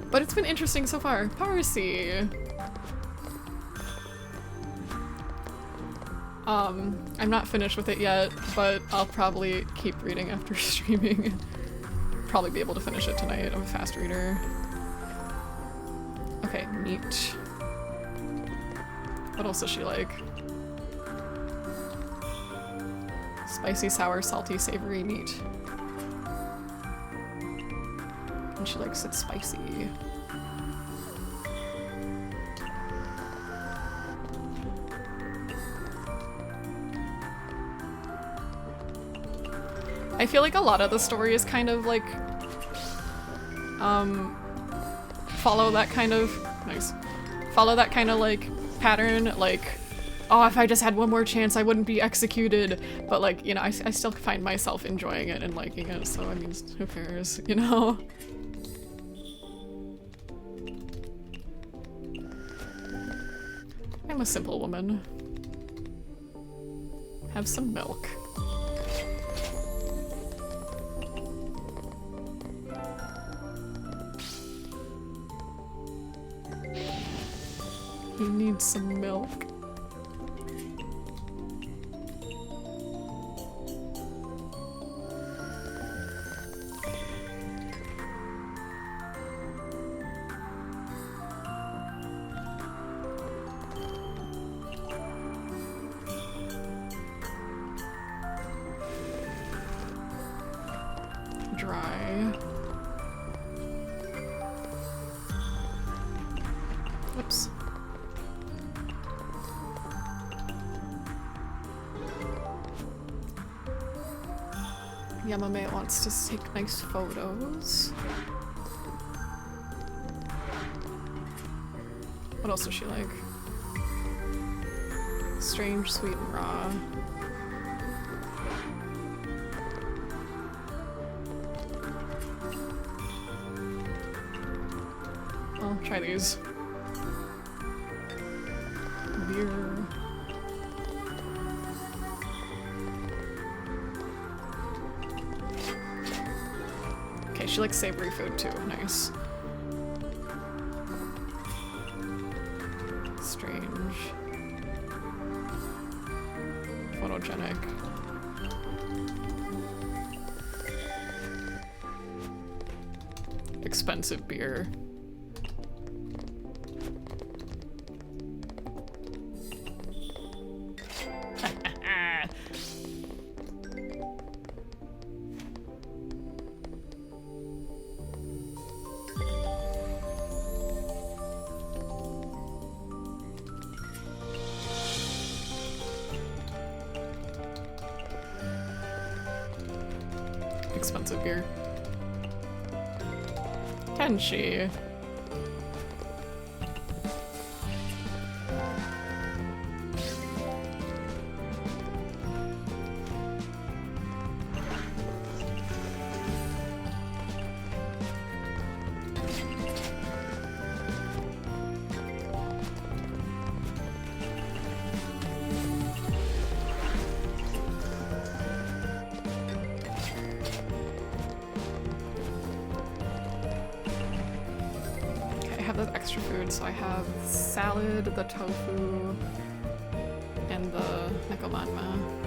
But it's been interesting so far. Parsi. I'm not finished with it yet, but I'll probably keep reading after streaming. Probably be able to finish it tonight. I'm a fast reader. Okay, meat. What else does she like? Spicy, sour, salty, savory meat. And she likes it spicy. I feel like a lot of the story is kind of like, follow that kind of, follow that kind of like pattern, like, oh, if I just had one more chance I wouldn't be executed, but like, you know, I still find myself enjoying it and liking it, so I mean, who cares, you know? I'm a simple woman. Have some milk. You need some milk. Dry. Whoops. Yamame wants to take nice photos. What else does she like? Strange, sweet, and raw. I'll try these. Beer. She likes savory food too. Nice. Strange. Photogenic. Expensive beer. Expensive beer. Tenshi. Extra food, so I have salad, the tofu, and the nekomanma.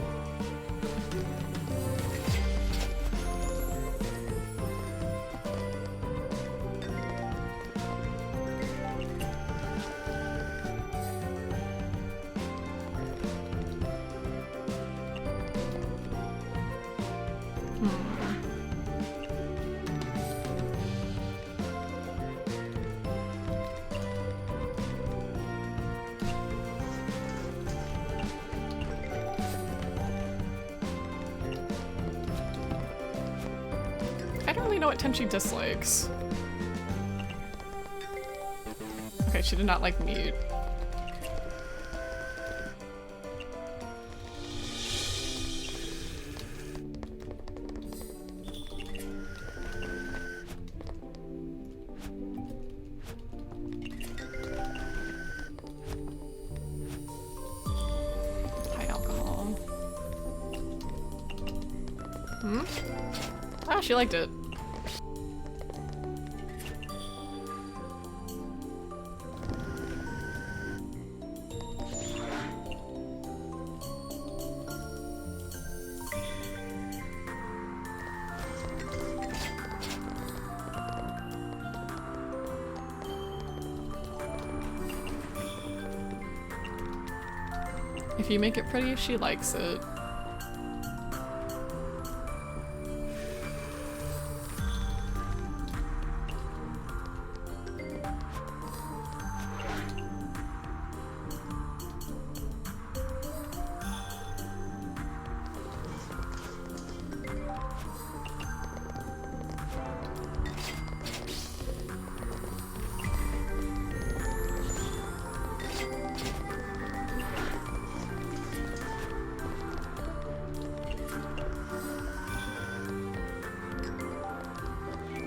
know what Tenchi dislikes. Okay, she did not like meat. High alcohol. Hmm? Ah, she liked it. If you make it pretty, she likes it.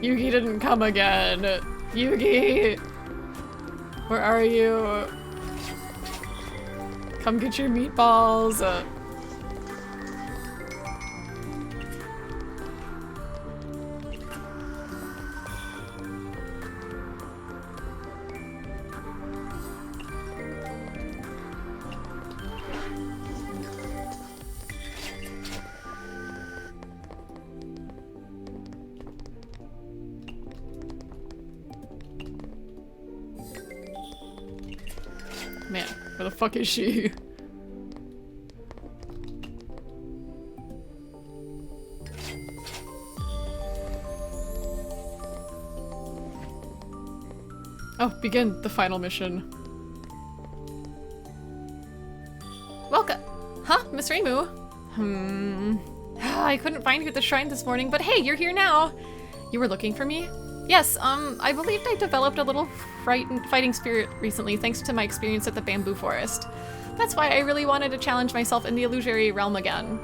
Yugi didn't come again. Yugi! Where are you? Come get your meatballs. Man, where the fuck is she? Oh, begin the final mission. Welcome. Huh, Miss Reimu? I couldn't find you at the shrine this morning, but hey, you're here now. You were looking for me? Yes, I believed I developed a little fighting spirit recently thanks to my experience at the bamboo forest. That's why I really wanted to challenge myself in the illusory realm again.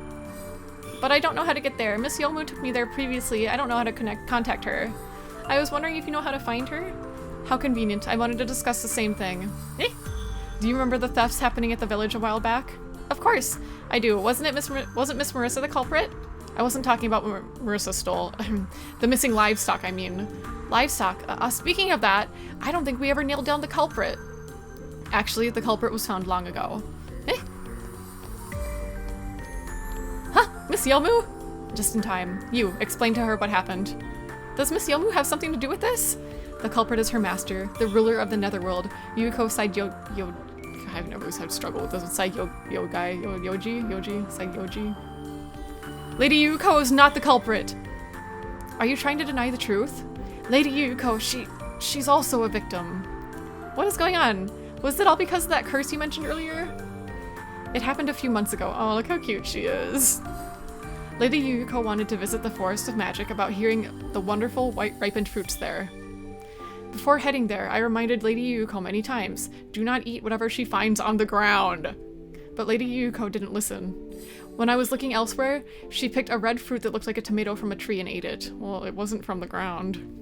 But I don't know how to get there. Miss Yomu took me there previously. I don't know how to contact her. I was wondering if you know how to find her? How convenient. I wanted to discuss the same thing. Eh? Do you remember the thefts happening at the village a while back? Of course, I do. Wasn't Miss Marissa the culprit? I wasn't talking about what Marissa stole. The missing livestock, I mean. Livestock. Speaking of that, I don't think we ever nailed down the culprit. Actually, the culprit was found long ago. Eh? Huh? Miss Yomu? Just in time. You, explain to her what happened. Does Miss Yomu have something to do with this? The culprit is her master, the ruler of the netherworld, Yuko Saiyoji. I've never had to struggle with this. Saiyoji. Lady Yuko is not the culprit. Are you trying to deny the truth? Lady Yuko, she's also a victim. What is going on? Was it all because of that curse you mentioned earlier? It happened a few months ago. Oh, look how cute she is. Lady Yuko wanted to visit the Forest of Magic about hearing the wonderful white ripened fruits there. Before heading there, I reminded Lady Yuko many times, do not eat whatever she finds on the ground. But Lady Yuko didn't listen. When I was looking elsewhere, she picked a red fruit that looked like a tomato from a tree and ate it. Well, it wasn't from the ground.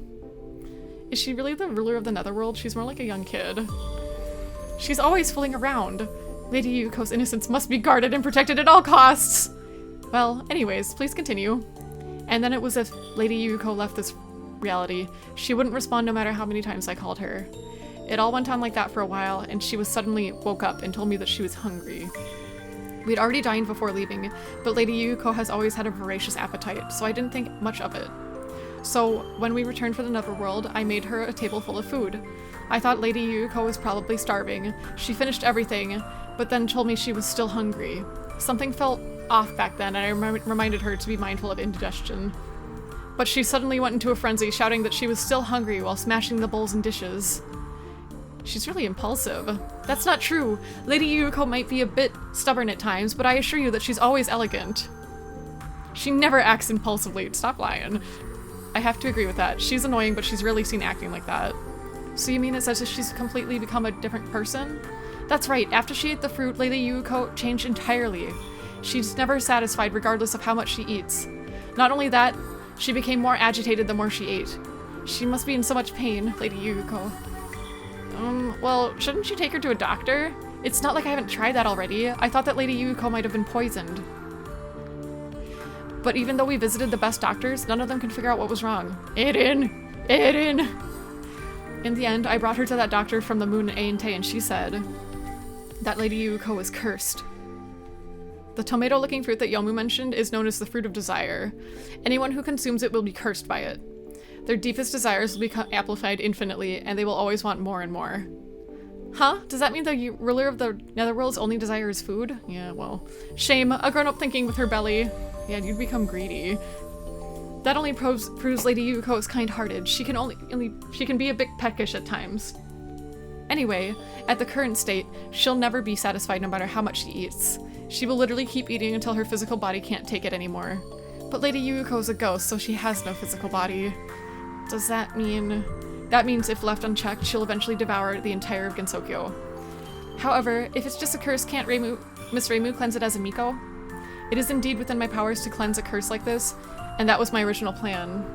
Is she really the ruler of the netherworld? She's more like a young kid. She's always fooling around. Lady Yuko's innocence must be guarded and protected at all costs. Well, anyways, please continue. And then it was as if Lady Yuko left this reality. She wouldn't respond no matter how many times I called her. It all went on like that for a while, and she was suddenly woke up and told me that she was hungry. We'd already dined before leaving, but Lady Yuko has always had a voracious appetite, so I didn't think much of it. So when we returned for the netherworld, I made her a table full of food. I thought Lady Yuko was probably starving. She finished everything, but then told me she was still hungry. Something felt off back then, and I reminded her to be mindful of indigestion. But she suddenly went into a frenzy, shouting that she was still hungry while smashing the bowls and dishes. She's really impulsive. That's not true. Lady Yuko might be a bit stubborn at times, but I assure you that she's always elegant. She never acts impulsively. Stop lying. I have to agree with that. She's annoying, but she's really seen acting like that. So you mean it's as if she's completely become a different person? That's right, after she ate the fruit, Lady Yuuko changed entirely. She's never satisfied regardless of how much she eats. Not only that, she became more agitated the more she ate. She must be in so much pain, Lady Yuuko. Well, shouldn't you take her to a doctor? It's not like I haven't tried that already. I thought that Lady Yuuko might have been poisoned. But even though we visited the best doctors, none of them can figure out what was wrong. Eren! Eren! In the end, I brought her to that doctor from the moon Ainte, and she said that Lady Yuuko was cursed. The tomato-looking fruit that Yomu mentioned is known as the fruit of desire. Anyone who consumes it will be cursed by it. Their deepest desires will become amplified infinitely, and they will always want more and more. Huh? Does that mean the ruler of the Netherworld's only desire is food? Yeah, well. Shame. A grown-up thinking with her belly. Yeah, you'd become greedy. That only proves Lady Yuuko is kind-hearted. She can be a bit peckish at times. Anyway, at the current state, she'll never be satisfied no matter how much she eats. She will literally keep eating until her physical body can't take it anymore. But Lady Yuuko is a ghost, so she has no physical body. Does that mean... That means if left unchecked, she'll eventually devour the entire of Gensokyo. However, if it's just a curse, can't Miss Reimu cleanse it as a Miko? It is indeed within my powers to cleanse a curse like this, and that was my original plan.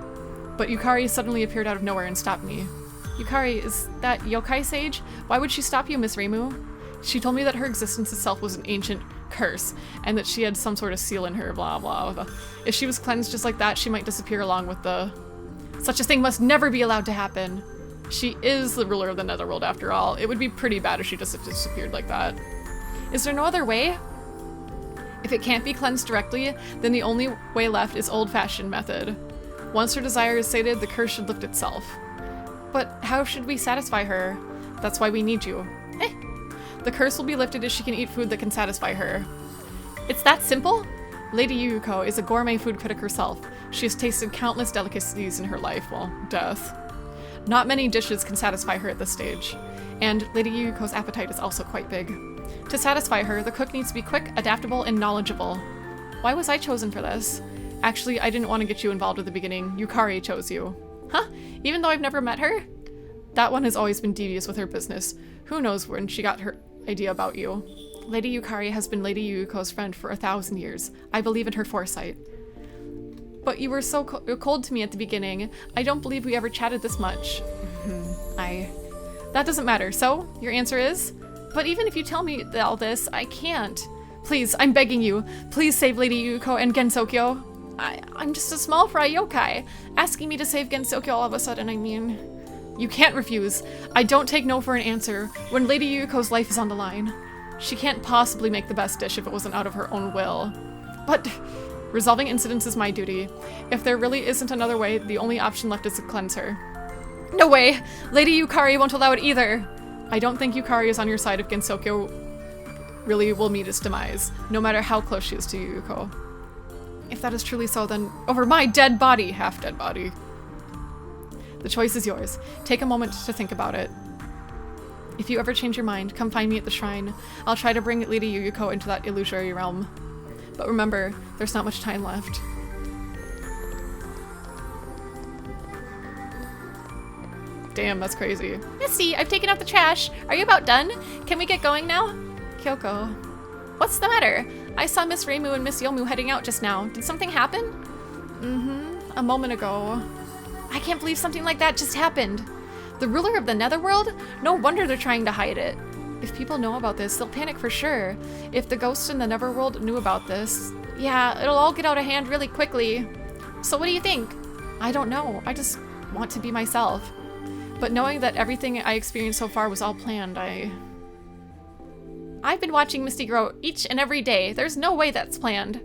But Yukari suddenly appeared out of nowhere and stopped me. Yukari, is that yokai sage? Why would she stop you, Miss Reimu? She told me that her existence itself was an ancient curse, and that she had some sort of seal in her, blah blah. If she was cleansed just like that, she might disappear along with the... Such a thing must never be allowed to happen. She is the ruler of the Netherworld after all. It would be pretty bad if she just disappeared like that. Is there no other way? If it can't be cleansed directly, then the only way left is old-fashioned method. Once her desire is sated, the curse should lift itself. But how should we satisfy her? That's why we need you. The curse will be lifted if she can eat food that can satisfy her. It's that simple? Lady Yuuko is a gourmet food critic herself. She has tasted countless delicacies in her life, well, death. Not many dishes can satisfy her at this stage. And Lady Yuuko's appetite is also quite big. To satisfy her, the cook needs to be quick, adaptable, and knowledgeable. Why was I chosen for this? Actually, I didn't want to get you involved at the beginning. Yukari chose you. Huh? Even though I've never met her? That one has always been devious with her business. Who knows when she got her idea about you. Lady Yukari has been Lady Yuuko's friend for 1,000 years. I believe in her foresight. But you were so cold to me at the beginning. I don't believe we ever chatted this much. That doesn't matter. So, your answer is? But even if you tell me all this, I can't. Please, I'm begging you. Please save Lady Yuuko and Gensokyo. I'm just a small fry yokai. Asking me to save Gensokyo all of a sudden, I mean... You can't refuse. I don't take no for an answer when Lady Yuuko's life is on the line. She can't possibly make the best dish if it wasn't out of her own will. But resolving incidents is my duty. If there really isn't another way, the only option left is to cleanse her. No way! Lady Yukari won't allow it either! I don't think Yukari is on your side if Gensokyo really will meet its demise, no matter how close she is to Yuuko. If that is truly so, then over my dead body, half-dead body. The choice is yours. Take a moment to think about it. If you ever change your mind, come find me at the shrine. I'll try to bring Lady Yuuko into that illusory realm. But remember, there's not much time left. Damn, that's crazy. Misty, I've taken out the trash. Are you about done? Can we get going now? Kyoko. What's the matter? I saw Miss Reimu and Miss Yomu heading out just now. Did something happen? A moment ago. I can't believe something like that just happened. The ruler of the Netherworld? No wonder they're trying to hide it. If people know about this, they'll panic for sure. If the ghosts in the Netherworld knew about this... Yeah, it'll all get out of hand really quickly. So what do you think? I don't know. I just want to be myself. But knowing that everything I experienced so far was all planned, I've been watching Misty grow each and every day. There's no way that's planned.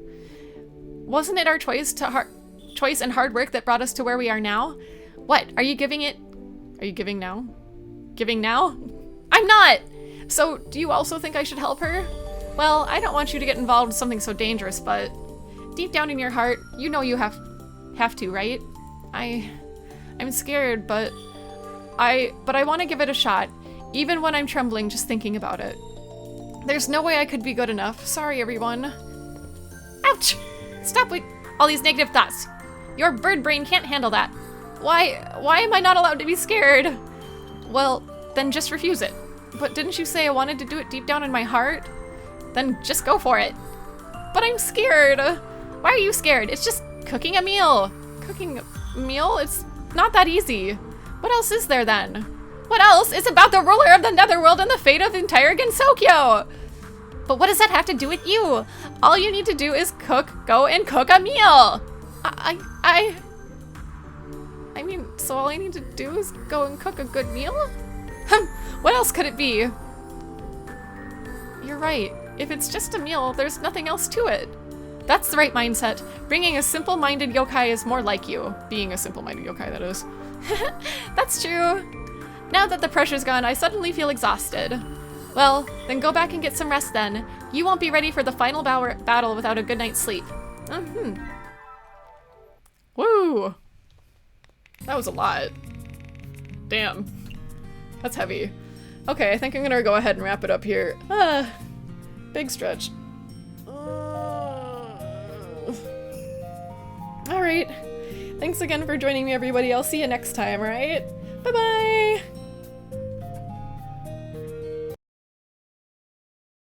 Wasn't it our choice and hard work that brought us to where we are now? What, are you giving it? Are you giving now? Giving now? I'm not! So, do you also think I should help her? Well, I don't want you to get involved in something so dangerous, but deep down in your heart, you know you have to, right? I'm scared, but I want to give it a shot, even when I'm trembling just thinking about it. There's no way I could be good enough. Sorry, everyone. Ouch! Stop with all these negative thoughts. Your bird brain can't handle that. Why am I not allowed to be scared? Well, then just refuse it. But didn't you say I wanted to do it deep down in my heart? Then just go for it. But I'm scared. Why are you scared? It's just cooking a meal. Cooking a meal? It's not that easy. What else is there then? What else? It's about the ruler of the Netherworld and the fate of the entire Gensokyo. But what does that have to do with you? All you need to do is go and cook a meal. I mean, so all I need to do is go and cook a good meal? What else could it be? You're right. If it's just a meal, there's nothing else to it. That's the right mindset. Bringing a simple-minded yokai is more like you. Being a simple-minded yokai, that is. That's true. Now that the pressure's gone, I suddenly feel exhausted. Well, then go back and get some rest then. You won't be ready for the final battle without a good night's sleep. Woo! That was a lot. Damn. That's heavy. Okay, I think I'm gonna go ahead and wrap it up here. Big stretch. Alright. Thanks again for joining me, everybody. I'll see you next time, alright? Bye-bye!